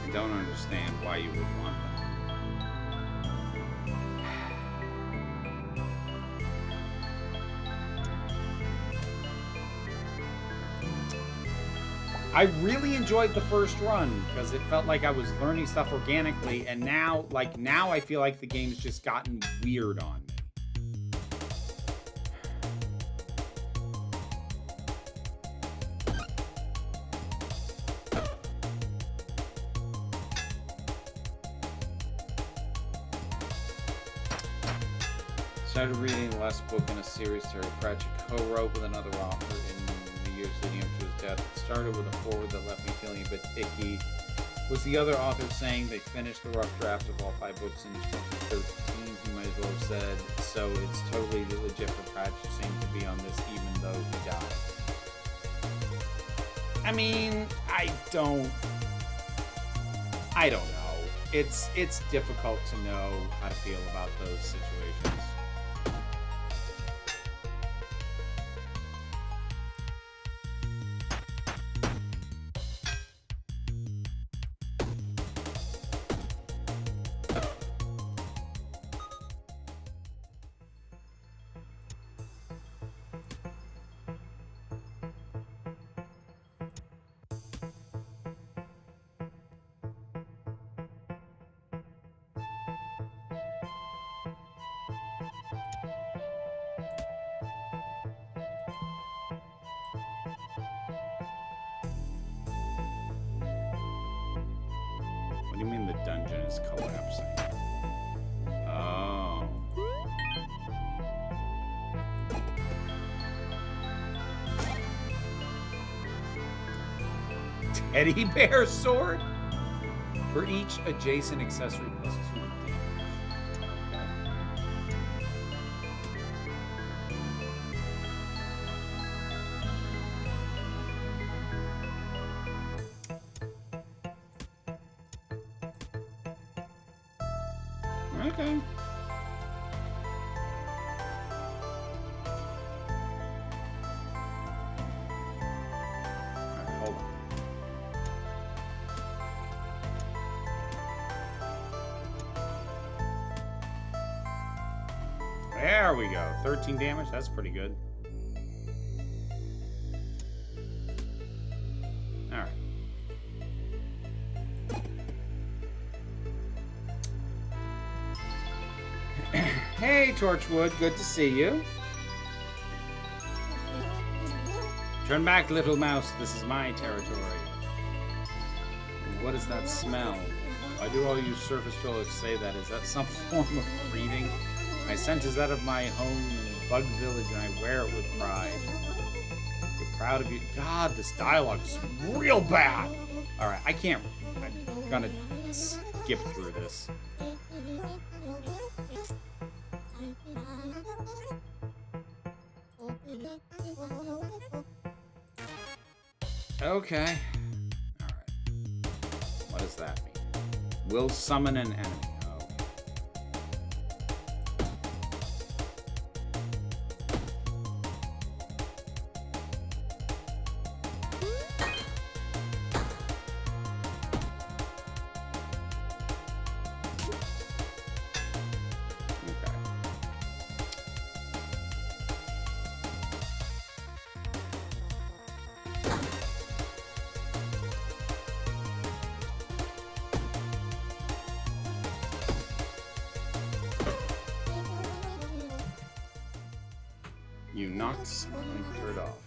I don't understand why you would want that. I really enjoyed the first run because it felt like I was learning stuff organically, and now I feel like the game's just gotten weird on me. Started reading the last book in a series Terry Pratchett co-wrote with another author in the years leading up to his death. It started with a foreword that left me feeling a bit icky. Was the other author saying they finished the rough draft of all 5 books in 2013? He might as well have said, so it's totally legit for Pratchett seemed to be on this even though he died. I mean, I don't know. It's difficult to know how to feel about those situations. What do you mean the dungeon is collapsing? Oh. Teddy bear sword? For each adjacent accessory plus 2 damage. Okay. Alright, hold on. There we go. 13 damage. That's pretty good. Alright. Hey, Torchwood. Good to see you. Turn back, little mouse. This is my territory. What is that smell? Why do all you surface dwellers say that? Is that some form of breathing? My scent is that of my home in Bug Village, and I wear it with pride. We're proud of you. God, this dialogue is real bad. All right, I'm gonna skip through this. Okay. All right. What does that mean? Will summon an enemy. You knocked smiling turd off.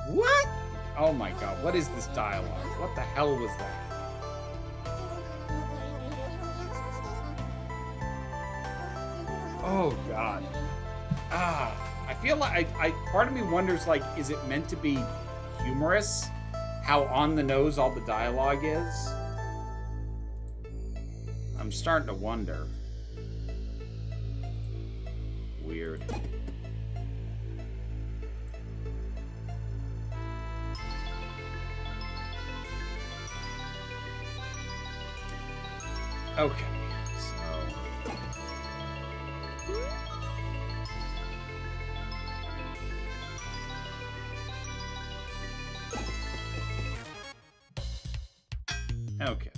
What? Oh my god, what is this dialogue? What the hell was that? Oh god. I feel like part of me wonders, like, is it meant to be humorous? How on the nose all the dialogue is? I'm starting to wonder. Weird. Okay, so okay.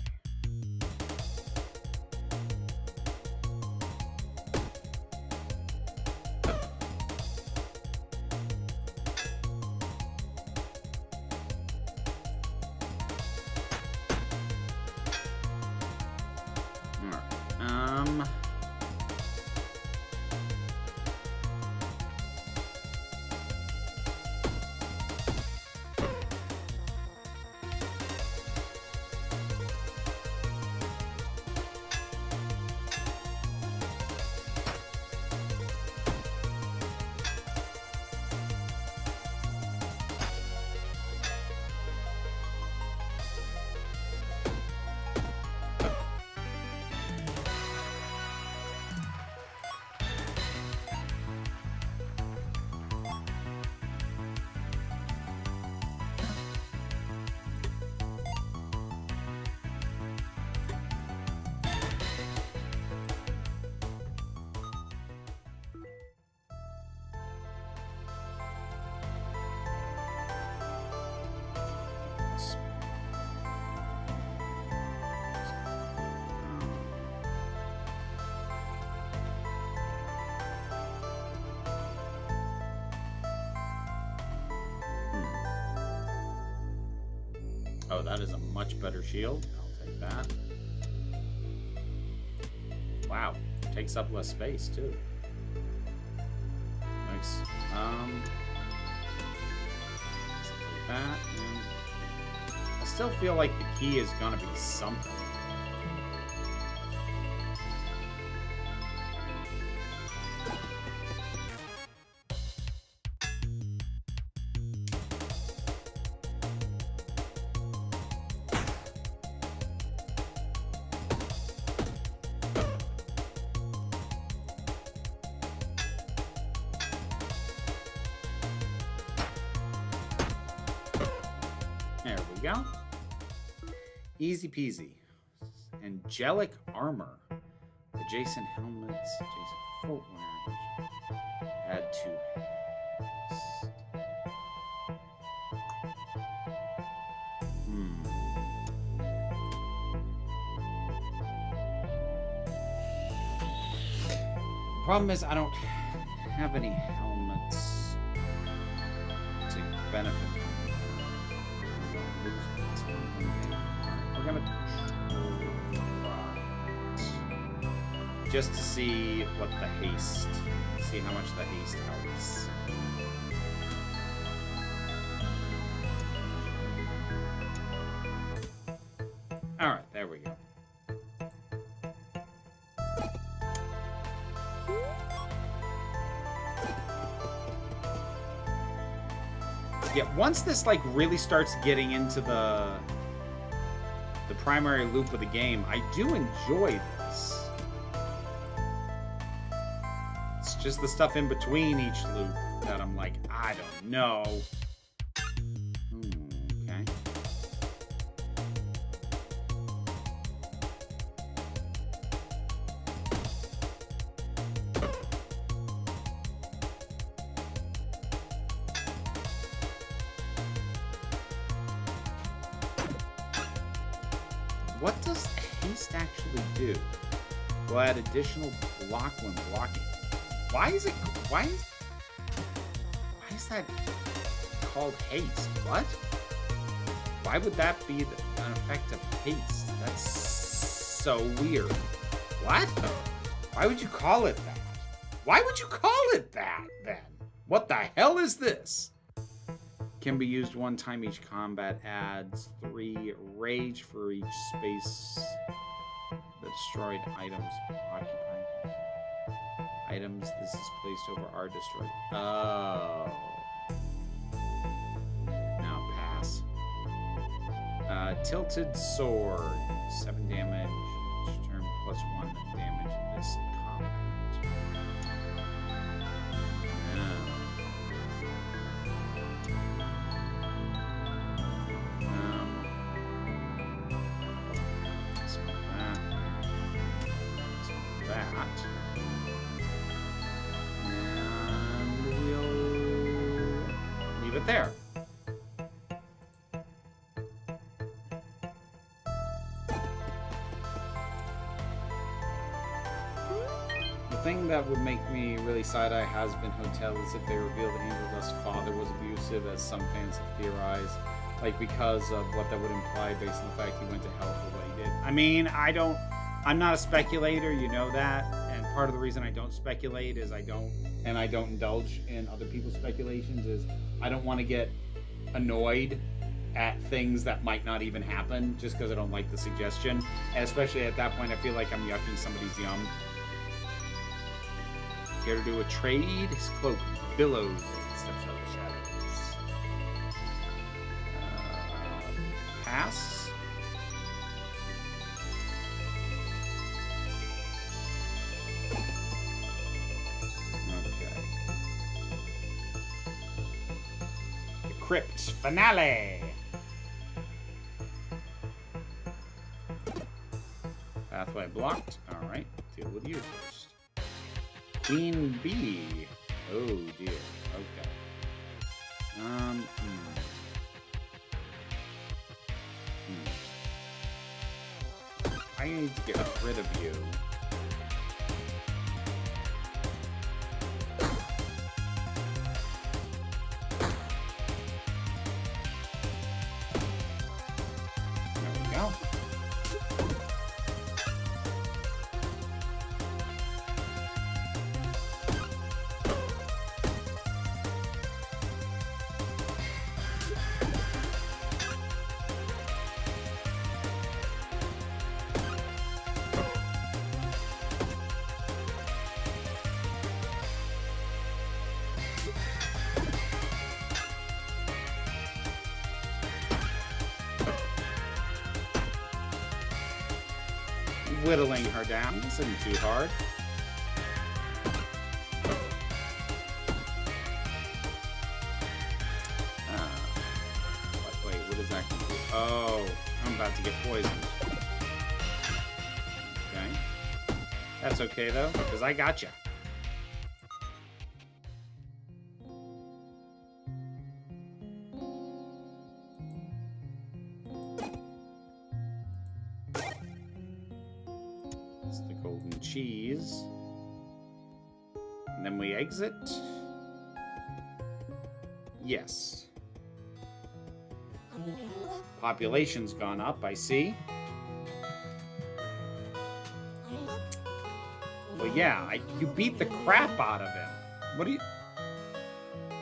Oh, that is a much better shield. I'll take that. Wow, takes up less space too. Nice. Let's take that. And I still feel like the key is gonna be something. There we go. Easy peasy. Angelic armor. Adjacent helmets. Adjacent footwear. Add 2 haste. Problem is, I don't have any helmets to benefit from. We're gonna try it. Just to see what the haste, see how much the haste helps. All right, there we go. Yeah, once this like really starts getting into the primary loop of the game, I do enjoy this. It's just the stuff in between each loop that I'm like, I don't know. Okay. What does haste actually do? Will add additional block when blocking. Why is that called haste? What? Why would that be an effect of haste? That's so weird. What? Why would you call it that? Why would you call it that then? What the hell is this? Can be used one time each combat, adds 3 rage for each space the destroyed items occupy. Items this is placed over are destroyed. Oh. Now pass. Tilted sword. 7 damage. Each turn plus 1 damage in this combat. There. The thing that would make me really side-eye Has-Been Hotel is if they revealed Angel Dust's father was abusive, as some fans have theorized, like because of what that would imply based on the fact he went to hell for what he did. I mean, I'm not a speculator, you know that, and part of the reason I don't speculate is I don't indulge in other people's speculations is I don't want to get annoyed at things that might not even happen just because I don't like the suggestion. And especially at that point, I feel like I'm yucking somebody's yum. Care to do a trade? His cloak billows and steps out of the shadows. Pass. Crypt finale. Pathway blocked. All right, deal with you first. Queen bee. Oh dear. Okay. I need to get rid of you. Whittling her down. This isn't too hard. Wait, what is that going to do? Oh. I'm about to get poisoned. Okay. That's okay, though, because I got you. It's the golden cheese. And then we exit. Yes. Population's gone up, I see. Well, yeah, you beat the crap out of him. What do you...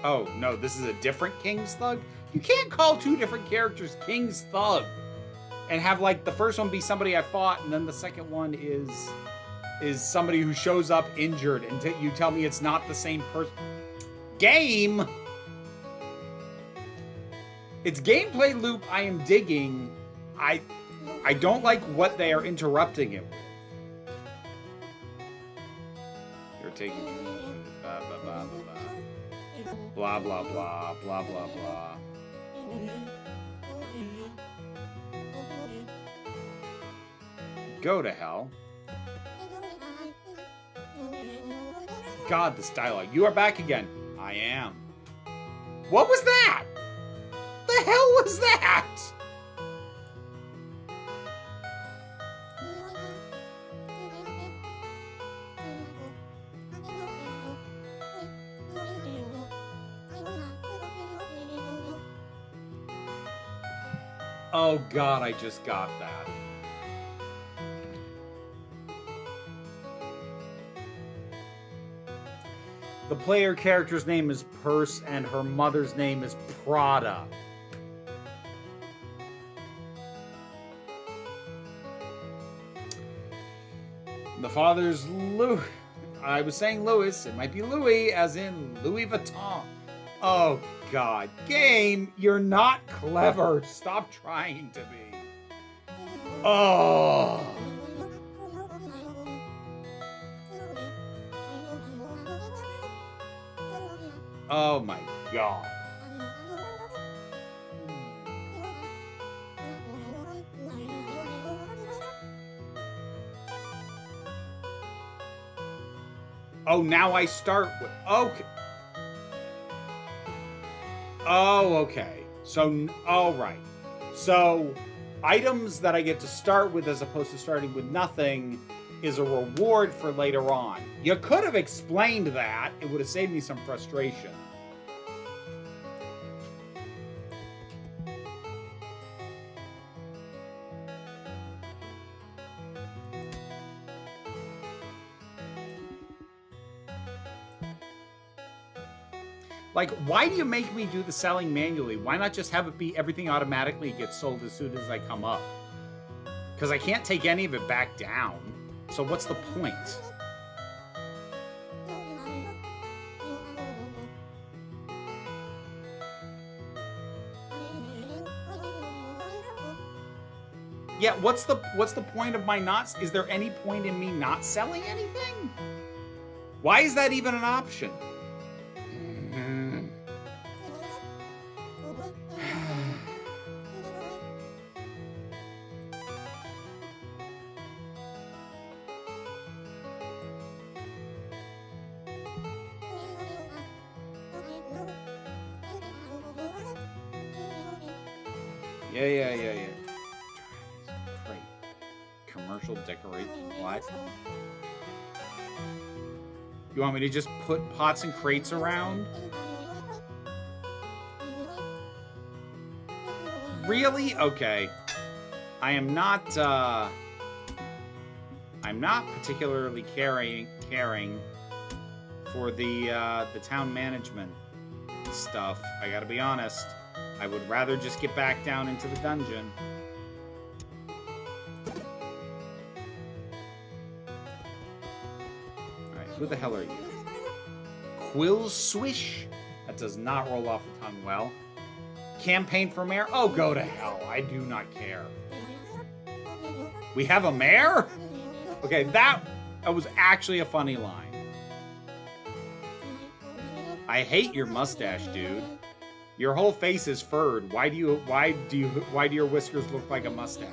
Oh, no, this is a different King's Thug? You can't call two different characters King's Thug and have, like, the first one be somebody I fought, and then the second one is somebody who shows up injured, and you tell me it's not the same person. Game! It's gameplay loop I am digging. I don't like what they are interrupting it with. You're taking blah blah blah blah blah blah blah blah blah. Go to hell. God, this dialogue. You are back again. I am. What was that? The hell was that? Oh God, I just got that. The player character's name is Purse and her mother's name is Prada. The father's Louis. I was saying Louis. It might be Louis, as in Louis Vuitton. Oh, God. Game, you're not clever. Stop trying to be. Oh. Oh, my God. Oh, now I start with... Okay. Oh, okay. So, all right. So, items that I get to start with as opposed to starting with nothing is a reward for later on. You could have explained that. It would have saved me some frustration. Like, why do you make me do the selling manually? Why not just have it be everything automatically gets sold as soon as I come up? Because I can't take any of it back down. So what's the point? Yeah, what's the point of my not... Is there any point in me not selling anything? Why is that even an option? Yeah. Great. Commercial decorate. What? You want me to just put pots and crates around? Really? Okay. I'm not particularly caring for the town management stuff. I gotta be honest. I would rather just get back down into the dungeon. Alright, who the hell are you? Quill Swish? That does not roll off the tongue well. Campaign for mayor? Oh, go to hell. I do not care. We have a mayor? Okay, that was actually a funny line. I hate your mustache, dude. Your whole face is furred. Why do your whiskers look like a mustache?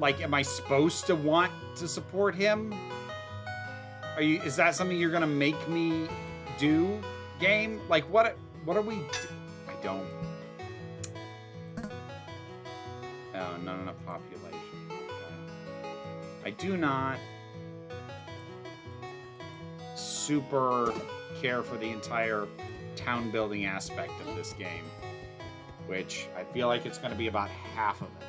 Like, am I supposed to want to support him? Is that something you're gonna make me do, game? Like, what are we? I don't. Oh, not enough population. Okay. I do not super care for the entire town building aspect of this game, which I feel like it's going to be about half of it.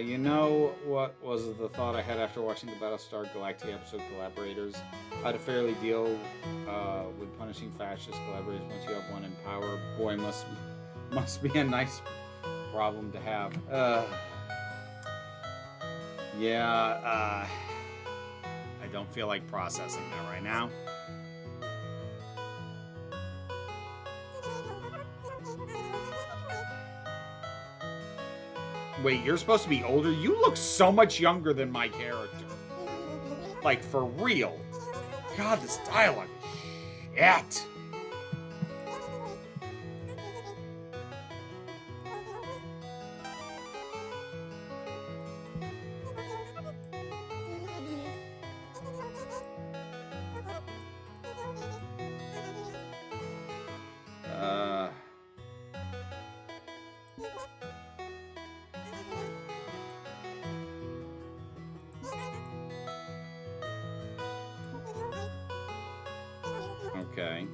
You know what was the thought I had after watching the Battlestar Galactica episode Collaborators? How to fairly deal with punishing fascist collaborators once you have one in power. Boy, must be a nice problem to have. I don't feel like processing that right now. Wait, you're supposed to be older? You look so much younger than my character. Like, for real. God, this dialogue is shit. Okay.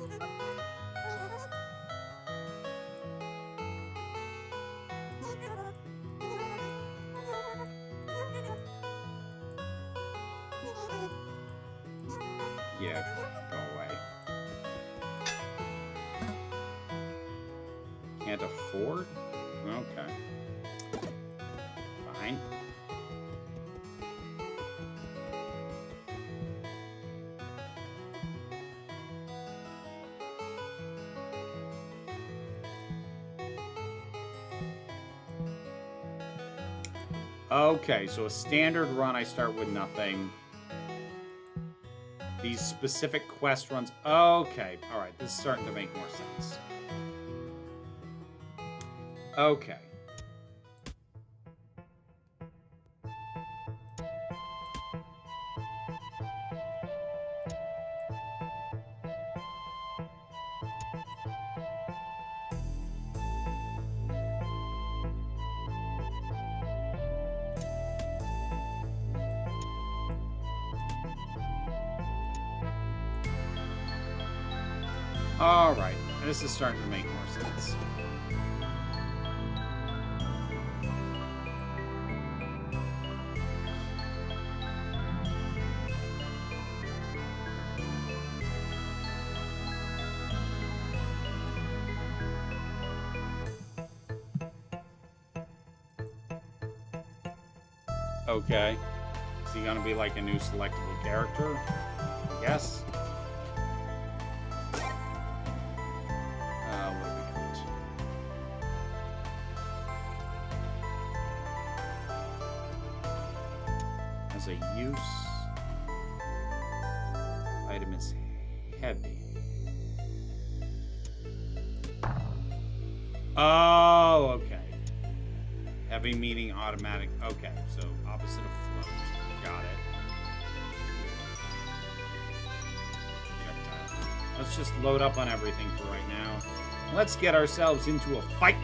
Yeah, go away. Can't afford? Okay. Fine. Okay, so a standard run, I start with nothing. These specific quest runs... Okay, alright, this is starting to make more sense. Okay. Alright, this is starting to make more sense. Okay. Is he gonna be like a new selectable character? Yes. A use item is heavy. Oh, okay. Heavy meaning automatic. Okay, so opposite of float. Got it. Let's just load up on everything for right now. Let's get ourselves into a fight.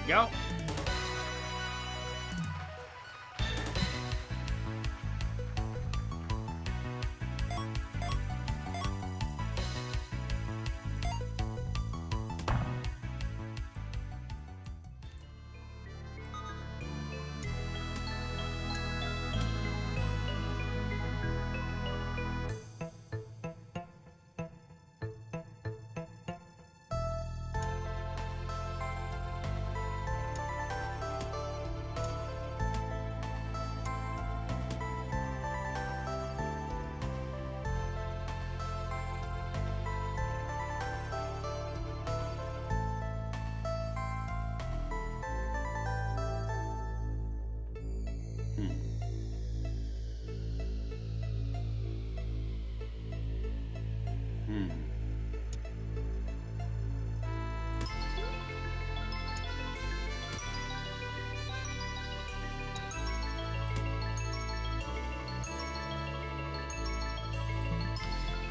go.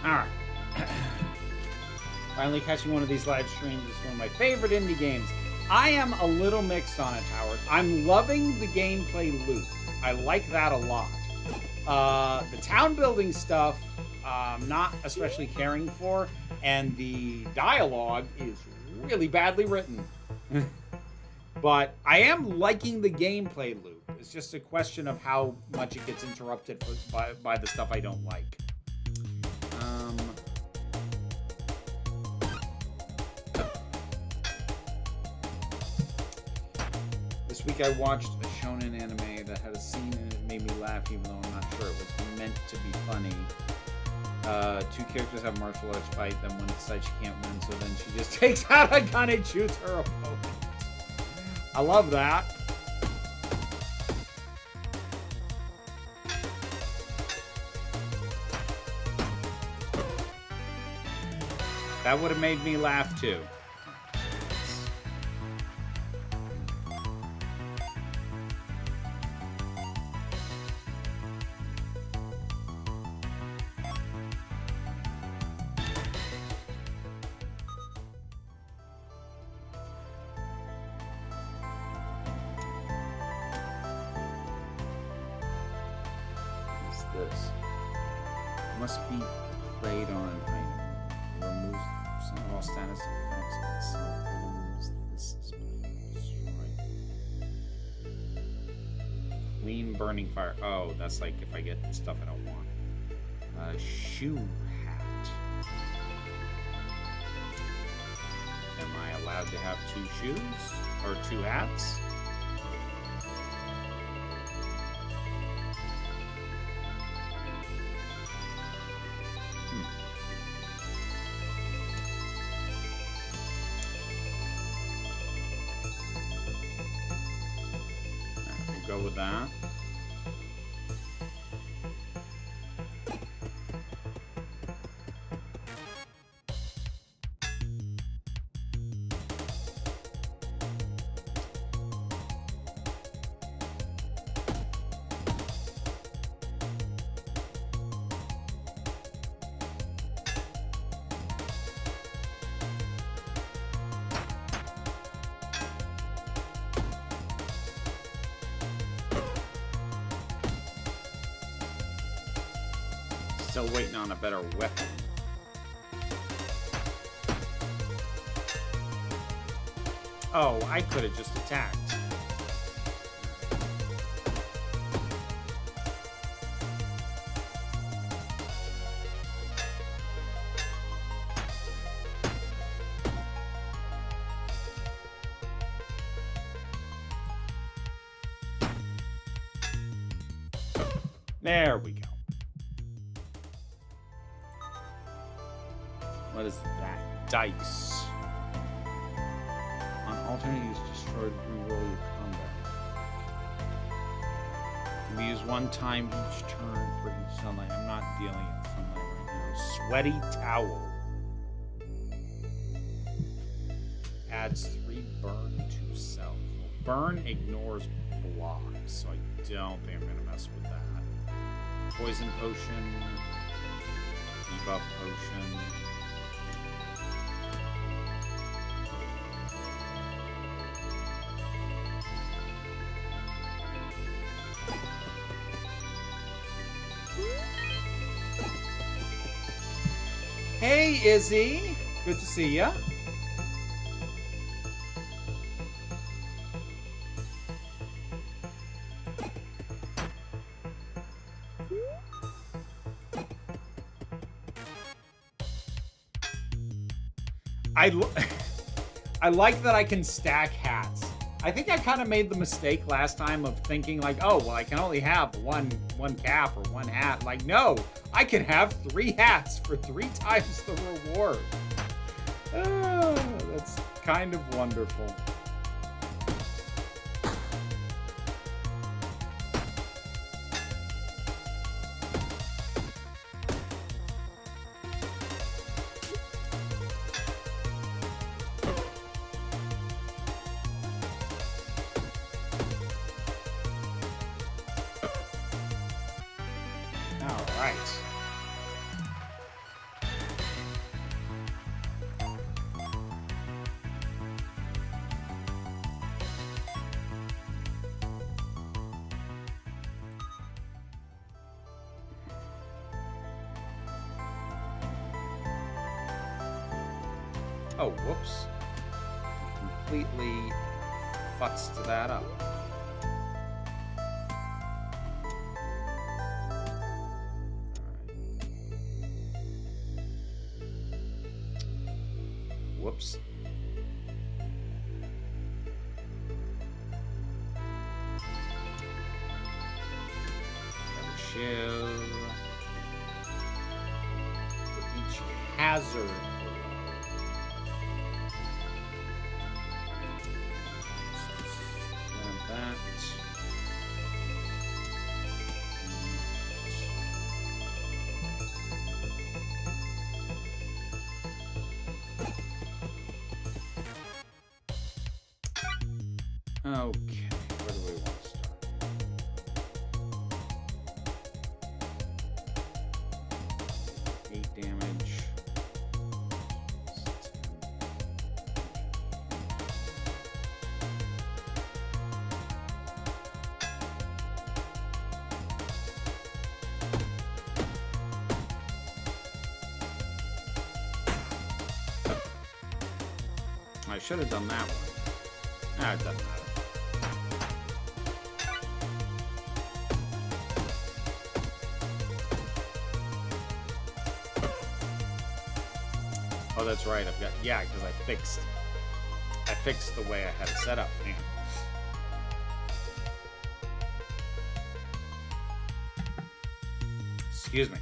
Alright. Finally catching one of these live streams is one of my favorite indie games. I am a little mixed on it, Howard. I'm loving the gameplay loop. I like that a lot. The town building stuff, I'm not especially caring for, and the dialogue is really badly written. But I am liking the gameplay loop. It's just a question of how much it gets interrupted by the stuff I don't like. This week I watched a shonen anime that had a scene and it made me laugh even though I'm not sure it was meant to be funny. Two characters have martial arts fight, then one decides she can't win, so then she just takes out a gun and shoots her opponent. I love that. That would have made me laugh too. This must be played on item. Removes some of all status effects on some items. This is destroyed. Clean burning fire. Oh, that's like if I get stuff I don't want. Shoe hat. Am I allowed to have 2 shoes or 2 hats? Go with that. Still waiting on a better weapon. Oh, I could have just attacked. There we go. What is that? Dice. On alternate use, destroyed, reroll your combat. Can be used 1 time each turn for each sunlight. I'm not dealing in sunlight right now. Sweaty towel. Adds 3 burn to self. Well, burn ignores blocks, so I don't think I'm going to mess with that. Poison potion. Debuff potion. Hey, Izzy. Good to see ya. I like that I can stack hats. I think I kind of made the mistake last time of thinking like, oh, well, I can only have one cap or one hat. Like, no, I can have 3 hats for 3 times the reward. That's kind of wonderful. Oh, whoops. Completely futzed that up. Whoops. Shield. For each hazard. Okay, where do we want to start? 8 damage. I should have done that one. Ah, it doesn't matter. Oh, that's right. I've got, yeah, because I fixed the way I had it set up. Man. Excuse me.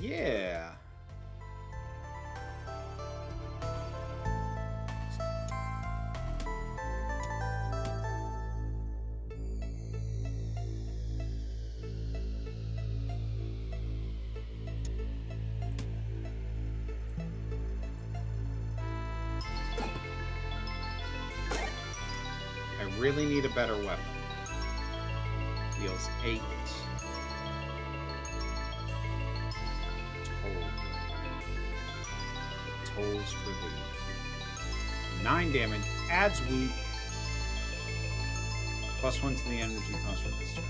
Yeah. I really need a better weapon. Deals 8. Tolls for the 9 damage. Adds weak. +1 to the energy cost for this turn.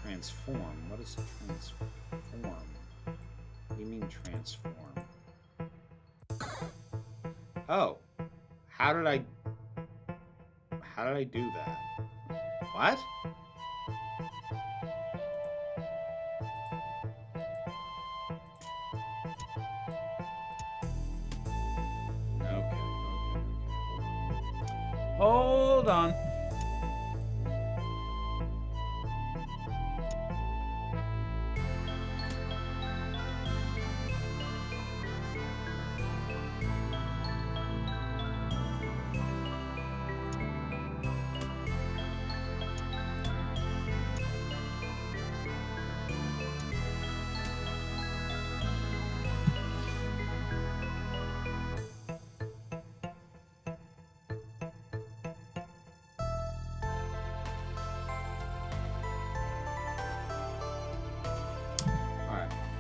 Transform. What is transform? What do you mean transform? Oh. How did I do that? What? Hold on.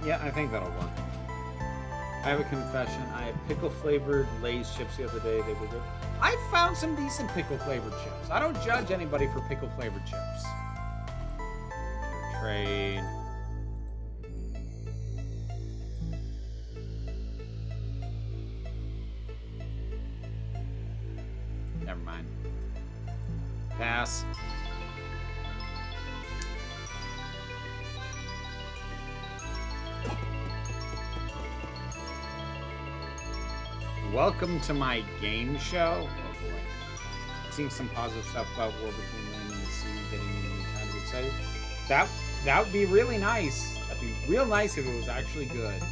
Yeah, I think that'll work. I have a confession. I had pickle-flavored Lay's chips the other day. They were good. I found some decent pickle-flavored chips. I don't judge anybody for pickle-flavored chips. Trade. Never mind. Pass. Welcome to my game show. Oh boy. Seeing some positive stuff about war between land and the sea, getting me kind of excited. That would be really nice. That'd be real nice if it was actually good.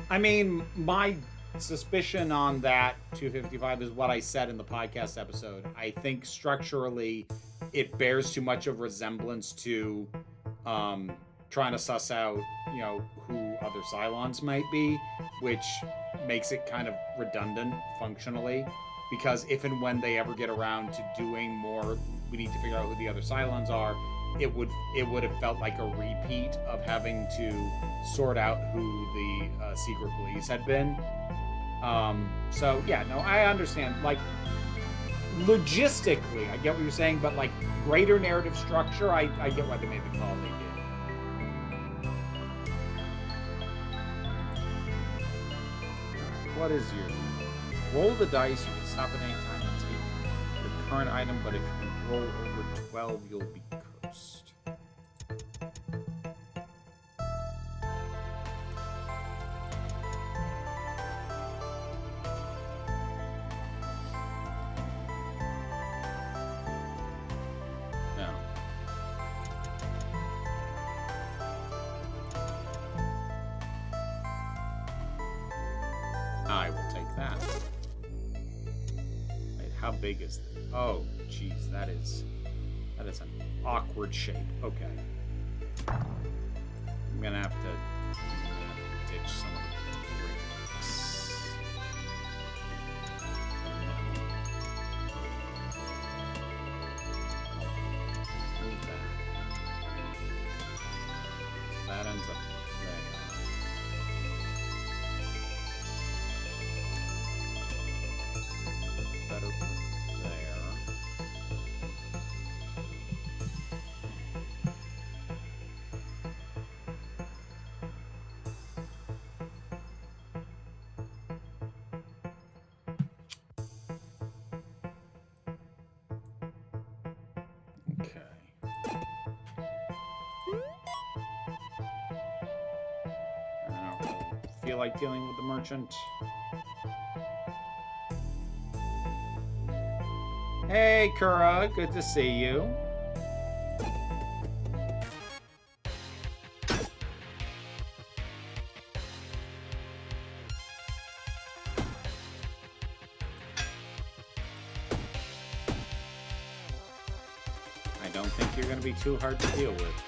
I mean, my suspicion on that 255 is what I said in the podcast episode. I think structurally it bears too much of resemblance to trying to suss out, you know, who other Cylons might be, which makes it kind of redundant functionally, because if and when they ever get around to doing more, we need to figure out who the other Cylons are, it would have felt like a repeat of having to sort out who the secret police had been. So yeah, no, I understand. Like, logistically, I get what you're saying, but like greater narrative structure, I get why they made the call they did. What is your roll the dice? You can stop at any time and take the current item, but if you roll over 12, you'll be cursed. I will take that. Wait, how big is this? Oh, geez, that is an awkward shape. Okay. I'm gonna have to ditch some of the bricks. Move that. So that ends up there. Better put there. Okay. I don't really feel like dealing with the merchant. Hey, Kura, good to see you. I don't think you're going to be too hard to deal with.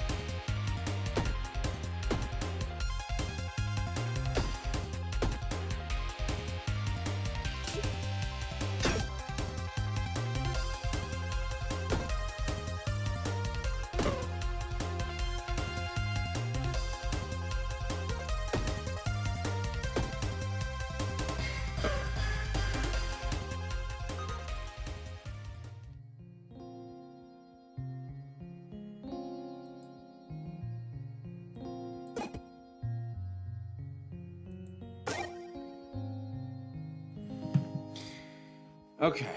Okay.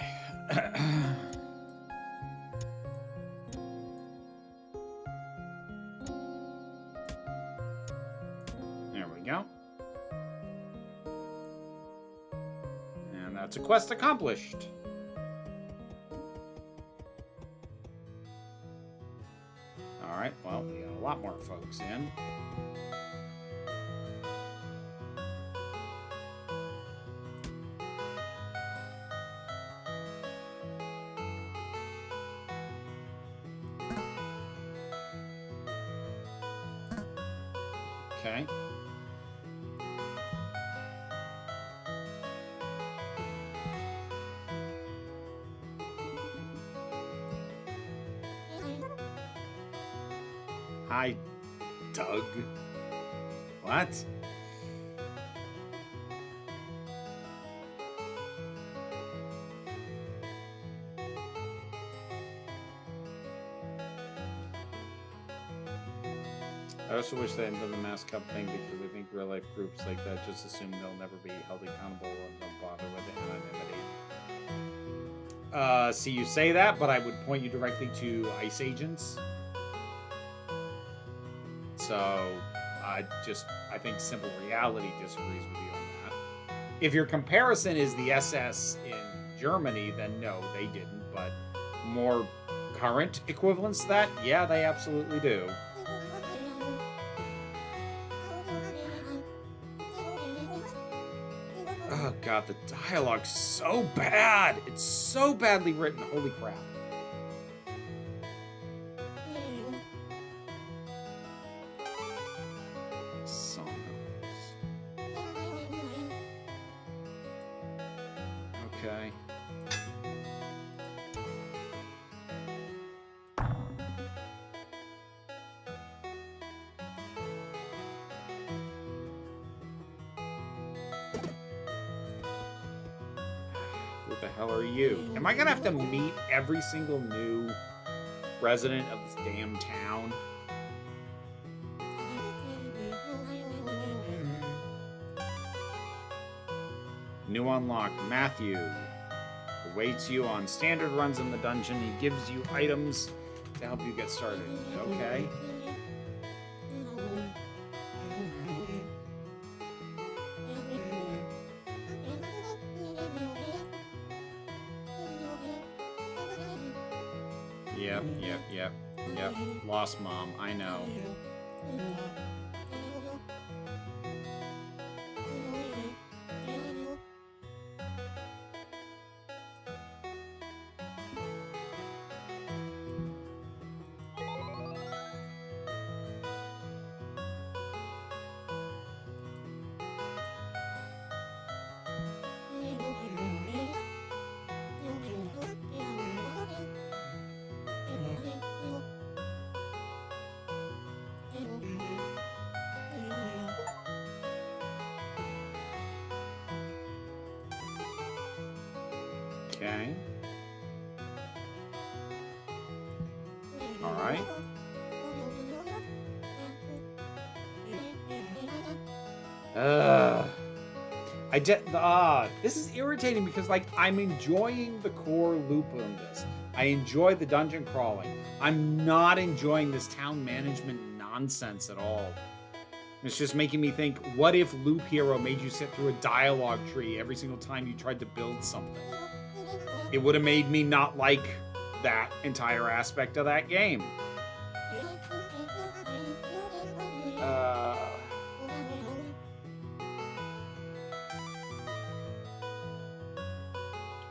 There we go. And that's a quest accomplished. All right, well, we got a lot more folks in. Okay. Hi, Doug. What? I also wish they hadn't done the Mass Cup thing because I think real life groups like that just assume they'll never be held accountable and don't bother with anonymity. See, you say that, but I would point you directly to ICE agents. So, I think Simple Reality disagrees with you on that. If your comparison is the SS in Germany, then no, they didn't. But more current equivalents to that, yeah, they absolutely do. Oh god, the dialogue's so bad! It's so badly written, holy crap. Okay. What the hell are you? Am I gonna have to meet every single new resident of this damn town? New unlock, Matthew awaits you on standard runs in the dungeon. He gives you items to help you get started. Okay. Yep. Lost mom, I know. Okay. All right. This is irritating because, like, I'm enjoying the core loop on this. I enjoy the dungeon crawling. I'm not enjoying this town management nonsense at all. It's just making me think, what if Loop Hero made you sit through a dialogue tree every single time you tried to build something? It would have made me not like that entire aspect of that game.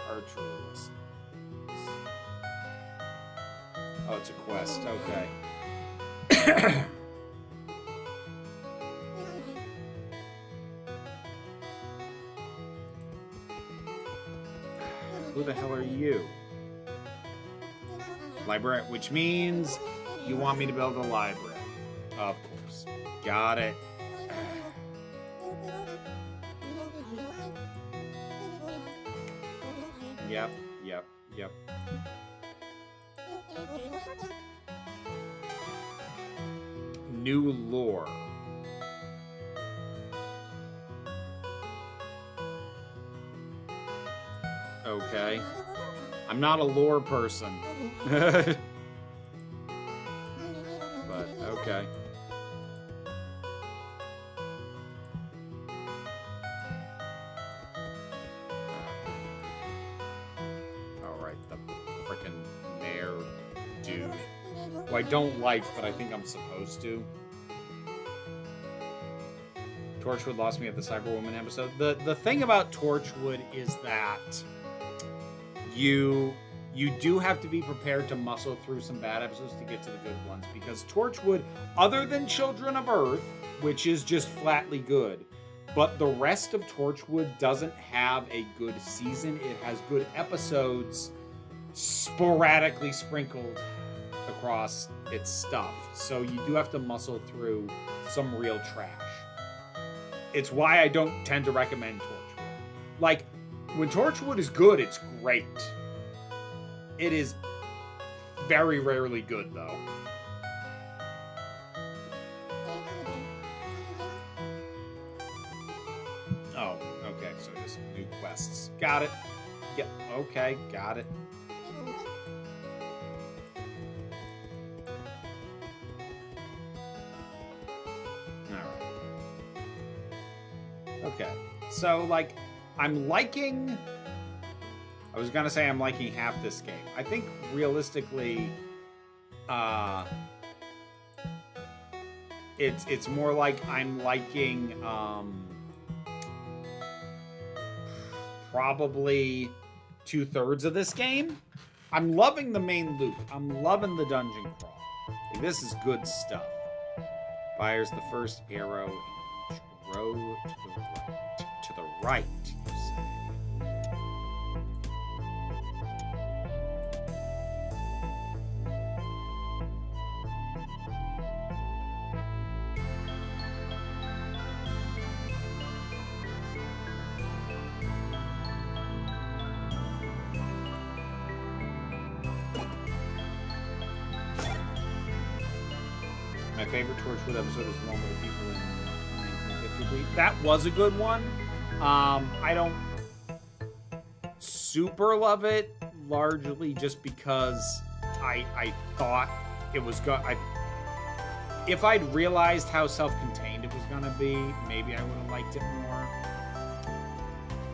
Archery lessons. Oh, it's a quest. Okay. Who the hell are you? Library, which means you want me to build a library. Of course. Got it. Yep. New lore. Okay. I'm not a lore person. But, okay. Alright, the frickin' mayor dude. Who I don't like, but I think I'm supposed to. Torchwood lost me at the Cyberwoman episode. The thing about Torchwood is that you do have to be prepared to muscle through some bad episodes to get to the good ones, because Torchwood, other than Children of Earth, which is just flatly good, but the rest of Torchwood doesn't have a good season. It has good episodes sporadically sprinkled across its stuff. So you do have to muscle through some real trash. It's why I don't tend to recommend Torchwood. Like, when Torchwood is good, it's great. It is very rarely good, though. Oh, okay, so just new quests. Got it. Yep, okay, got it. Okay, so, like, I'm liking... I was gonna say I'm liking half this game. I think, realistically, it's more like I'm liking, probably 2/3 of this game. I'm loving the main loop. I'm loving the dungeon crawl. Like, this is good stuff. Fires the first arrow in each row to the right. To the right, you say. My favorite Torchwood episode is the one with the people in 1953. That was a good one. I don't super love it, largely just because I thought it was if I'd realized how self-contained it was gonna be, maybe I would have liked it more.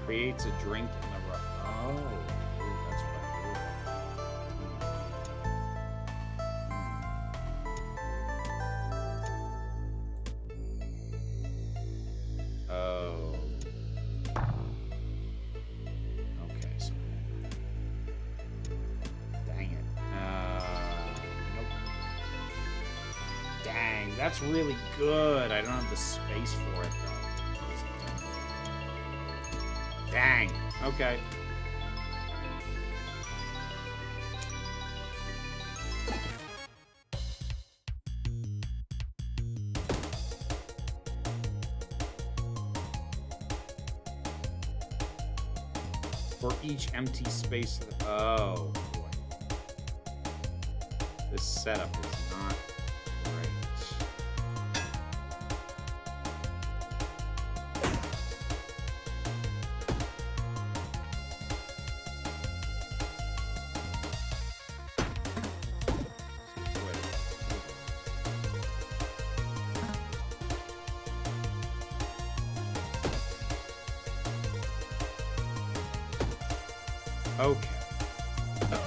Creates a drink in the rough. Oh, that's right. Oh. Okay, so dang it. Nope. Dang, that's really good. I don't have the space for it though. Dang. Okay. For each empty space. Oh boy. This setup is not great. Okay. I'm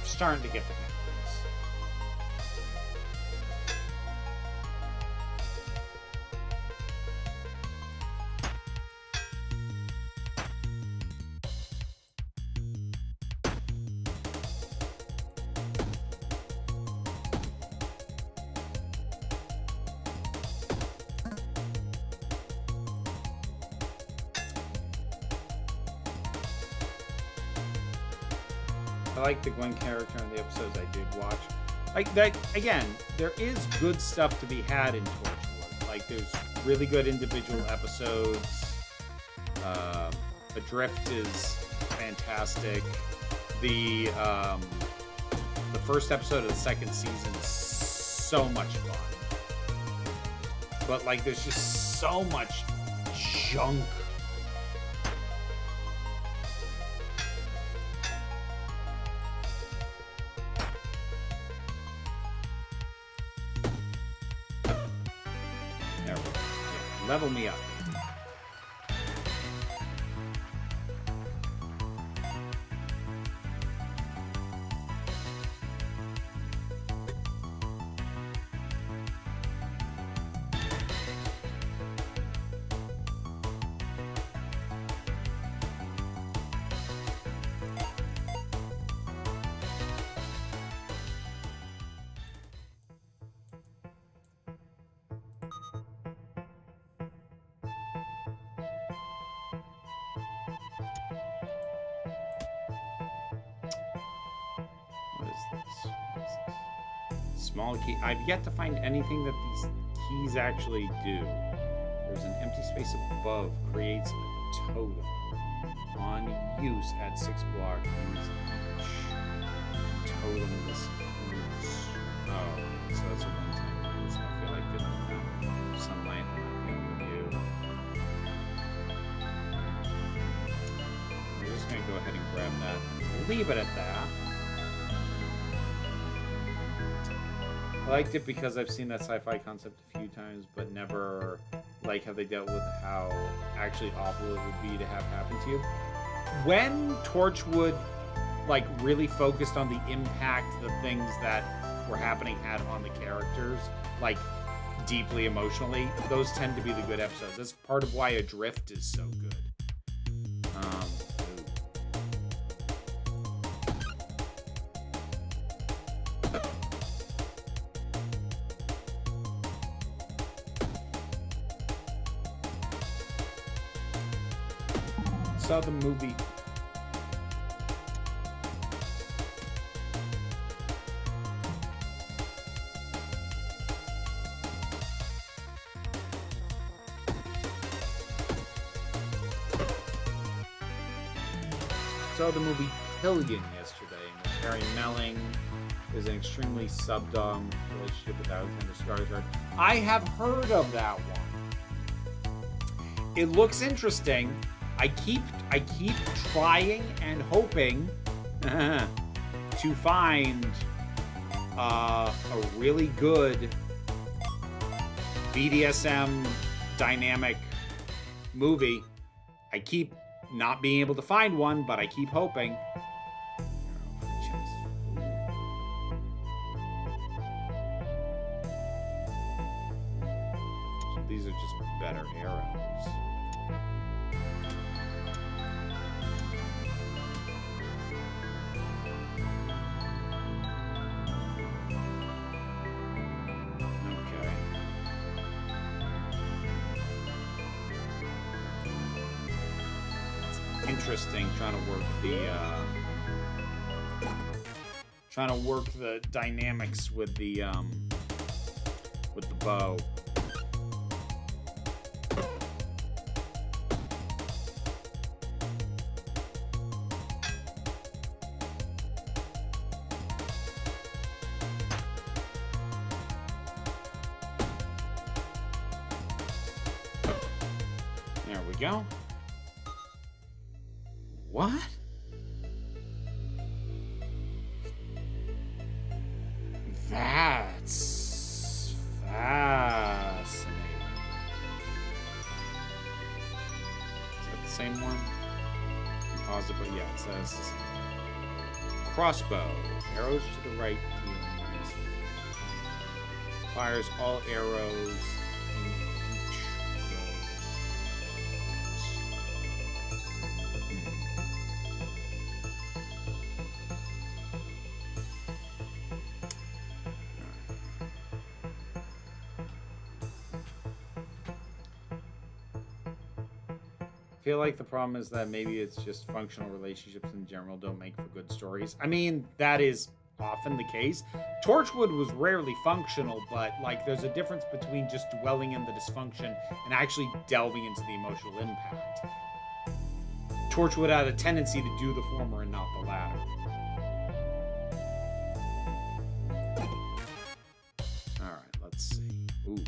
starting to get the hang of this. I like the Gwen character in the episodes I did watch. Like that again, there is good stuff to be had in Torchwood. Like there's really good individual episodes. Adrift is fantastic. The first episode of the second season is so much fun. But like there's just so much junk. Level me up. Small key. I've yet to find anything that these keys actually do. There's an empty space above. Creates a totem. On use, add 6 blocks. Use each totem this. Oh, so that's a one-time use. I feel like getting sunlight with you. We're just gonna go ahead and grab that and leave it at that. I liked it because I've seen that sci-fi concept a few times, but never like have they dealt with how actually awful it would be to have happen to you. When Torchwood like really focused on the impact the things that were happening had on the characters, like deeply emotionally, those tend to be the good episodes. That's part of why Adrift is so good. Saw the movie. Saw the movie Pillion yesterday. Harry Melling is an extremely subdom relationship with Alexander Skarsgård. I have heard of that one. It looks interesting. I keep trying and hoping to find a really good BDSM dynamic movie. I keep not being able to find one, but I keep hoping. So these are just better arrows. Interesting trying to work the dynamics with the bow. There we go. What? That's fascinating. Is that the same one? Pause it, but yeah, it says crossbow. Arrows to the right. Fires all arrows in each row. I feel like the problem is that maybe it's just functional relationships in general don't make for good stories. I mean, that is often the case. Torchwood was rarely functional, but like there's a difference between just dwelling in the dysfunction and actually delving into the emotional impact. Torchwood had a tendency to do the former and not the latter. All right, let's see. Ooh.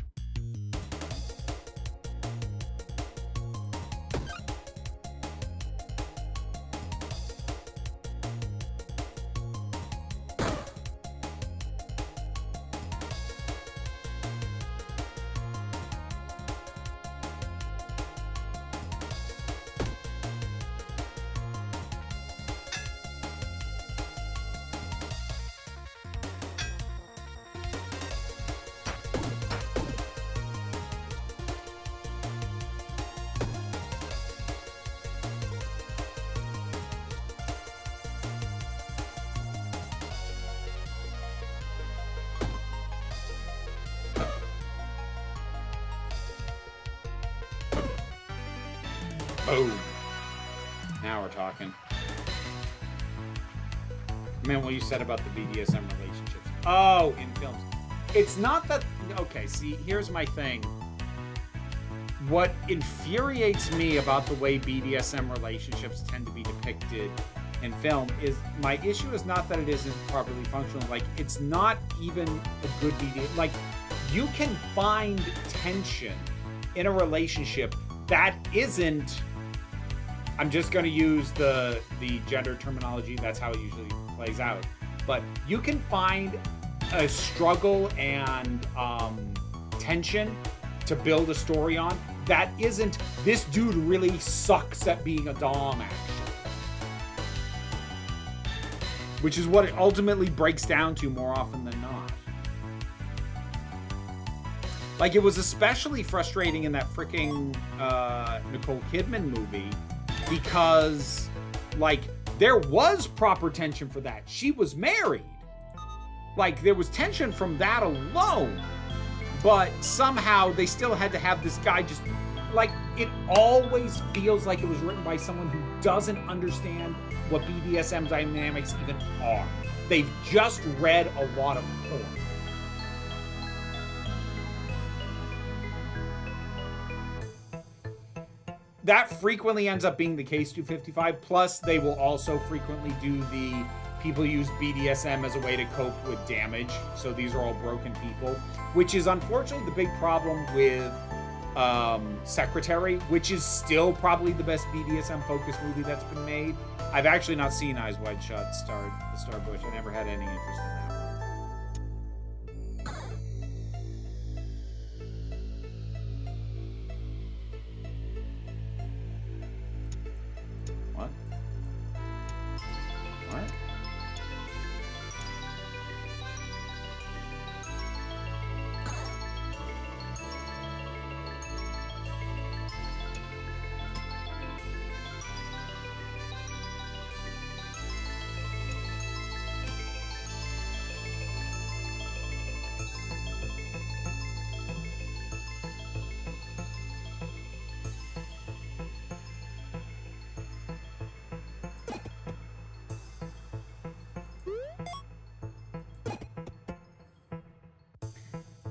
Boom. Now we're talking. Man, what you said about the BDSM relationships. Oh, in films. it's not that... Okay, see, here's my thing. What infuriates me about the way BDSM relationships tend to be depicted in film is my issue is not that it isn't properly functional. Like, it's not even a good BDSM. Like, you can find tension in a relationship that isn't... I'm just going to use the gender terminology. That's how it usually plays out. But you can find a struggle and tension to build a story on that isn't, this dude really sucks at being a dom, actually. Which is what it ultimately breaks down to more often than not. Like, it was especially frustrating in that freaking Nicole Kidman movie because, like, there was proper tension for that. She was married. Like, there was tension from that alone. But somehow they still had to have this guy just... Like, it always feels like it was written by someone who doesn't understand what BDSM dynamics even are. They've just read a lot of porn. That frequently ends up being the case, 255. Plus, they will also frequently do the people use BDSM as a way to cope with damage. So these are all broken people, which is unfortunately the big problem with Secretary, which is still probably the best BDSM focused movie that's been made. I've actually not seen Eyes Wide Shut, the Starbush. I never had any interest in that one. What?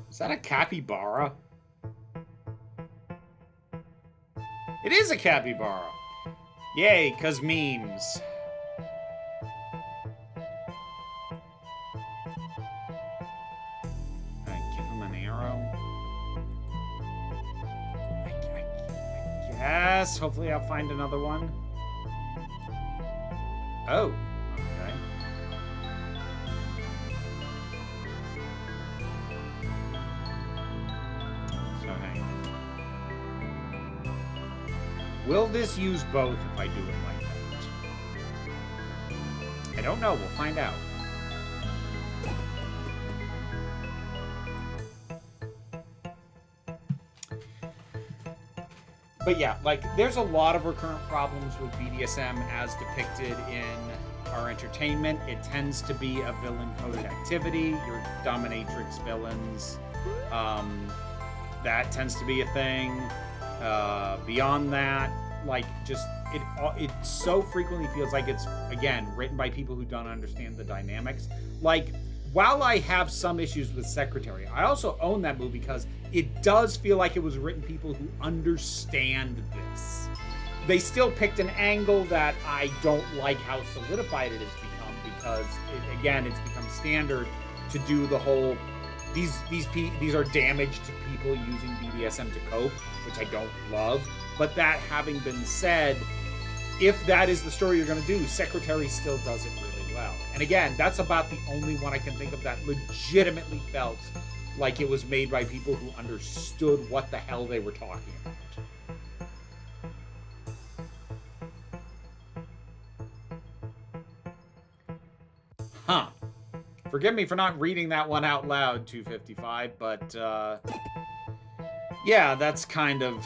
Is that a capybara? It is a capybara. Yay, 'cause memes. Alright, give him an arrow. I guess. Hopefully I'll find another one. Oh. Okay. Will this use both if I do it like that? I don't know. We'll find out. But yeah, like, there's a lot of recurrent problems with BDSM as depicted in our entertainment. It tends to be a villain-coded activity. Your dominatrix villains. That tends to be a thing. Beyond that, like, just it so frequently feels like it's, again, written by people who don't understand the dynamics. Like, while I have some issues with Secretary, I also own that movie because it does feel like it was written people who understand this. They still picked an angle that I don't like how solidified it has become because, it's become standard to do the whole these are damage to people using BDSM to cope, which I don't love. But that having been said, if that is the story you're going to do, Secretary still does it really well. And again, that's about the only one I can think of that legitimately felt like it was made by people who understood what the hell they were talking about. Huh. Forgive me for not reading that one out loud, 255, but yeah, that's kind of...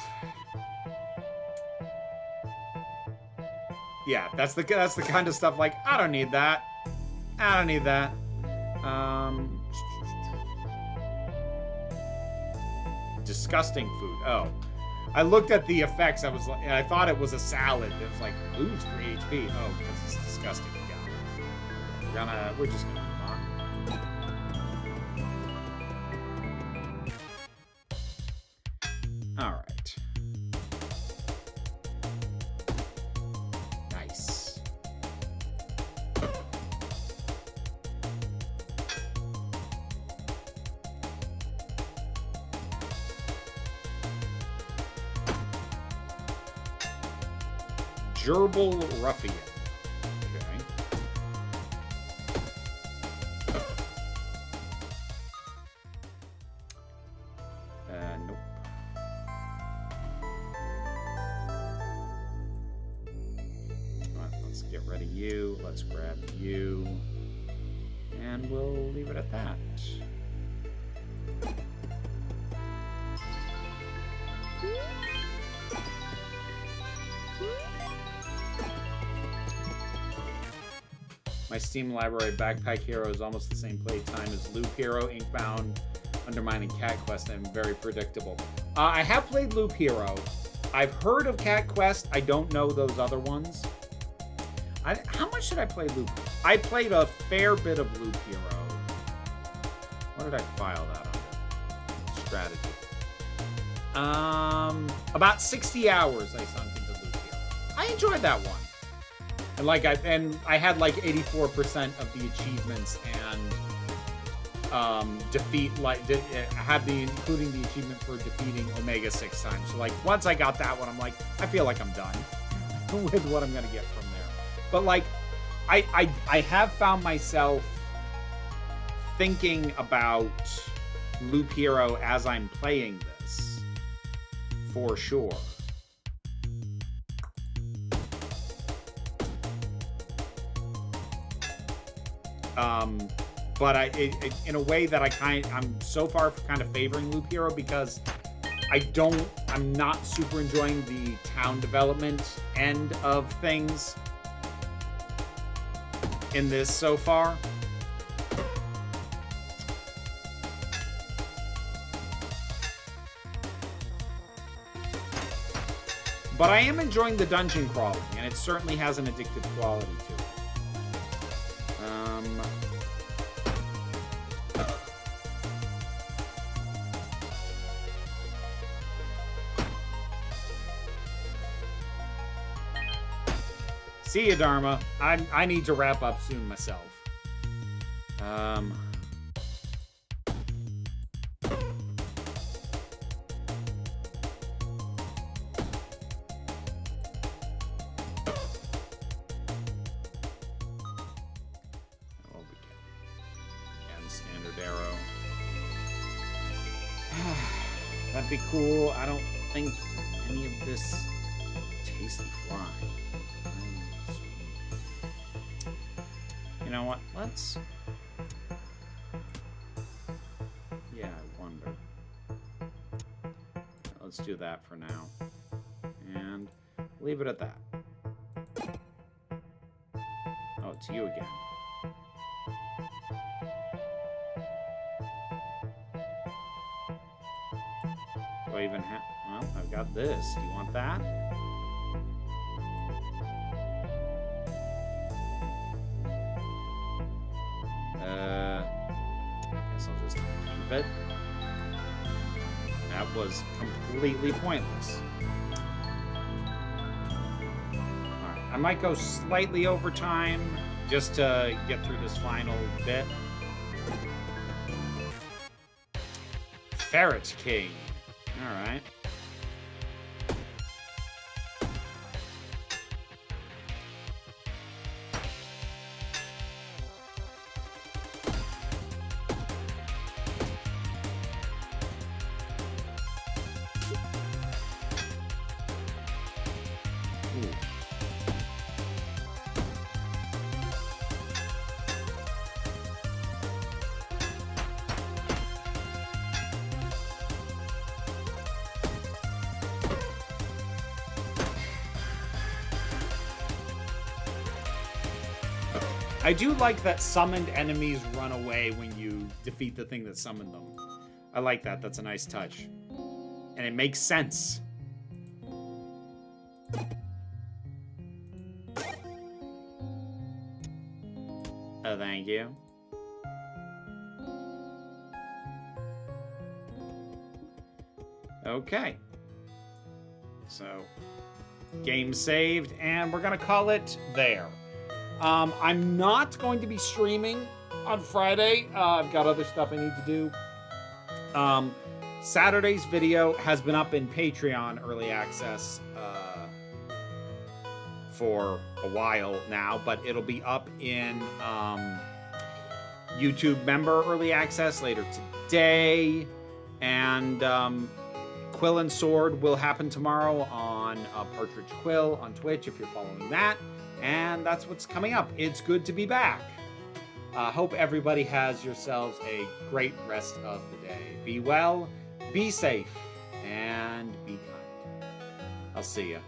Yeah, that's the kind of stuff like, I don't need that. I don't need that. Disgusting food. Oh. I looked at the effects. I thought it was a salad. It was like, lose 3 HP. Oh, because it's disgusting. Yeah. We're just gonna move on. All right. Nice. Gerbil Ruffian. Okay. Nope. Let's get rid of you. Let's grab you. And we'll leave it at that. My Steam library Backpack Hero is almost the same play time as Loop Hero, Inkbound, Undermine, and Cat Quest, and very predictable. I have played Loop Hero. I've heard of Cat Quest. I don't know those other ones. How much did I play Loop? I played a fair bit of Loop Hero. What did I file that under? Strategy. About 60 hours I sunk into Loop Hero. I enjoyed that one. And I had like 84% of the achievements and including the achievement for defeating Omega 6 times. So like once I got that one, I'm like, I feel like I'm done with what I'm gonna get from there. But like I have found myself thinking about Loop Hero as I'm playing this, for sure. But in a way that I'm so far kind of favoring Loop Hero because I'm not super enjoying the town development end of things in this so far. But I am enjoying the dungeon crawling, and it certainly has an addictive quality to it. See ya, Dharma. I need to wrap up soon myself. Oh, we get again standard arrow. That'd be cool. I don't think any of this tasty fly. You know what? Yeah, I wonder. Let's do that for now. And leave it at that. Oh, it's you again. Do I even have... Well, I've got this. Do you want that? It. That was completely pointless. Alright, I might go slightly over time just to get through this final bit. Ferret King. Alright. I do like that summoned enemies run away when you defeat the thing that summoned them. I like that. That's a nice touch. And it makes sense. Oh, thank you. Okay. So, game saved, and we're going to call it there. I'm not going to be streaming on Friday. I've got other stuff I need to do. Saturday's video has been up in Patreon early access for a while now, but it'll be up in YouTube member early access later today. And Quill and Sword will happen tomorrow on Partridge Quill on Twitch if you're following that. And that's what's coming up. It's good to be back. Hope everybody has yourselves a great rest of the day. Be well, be safe, and be kind. I'll see you.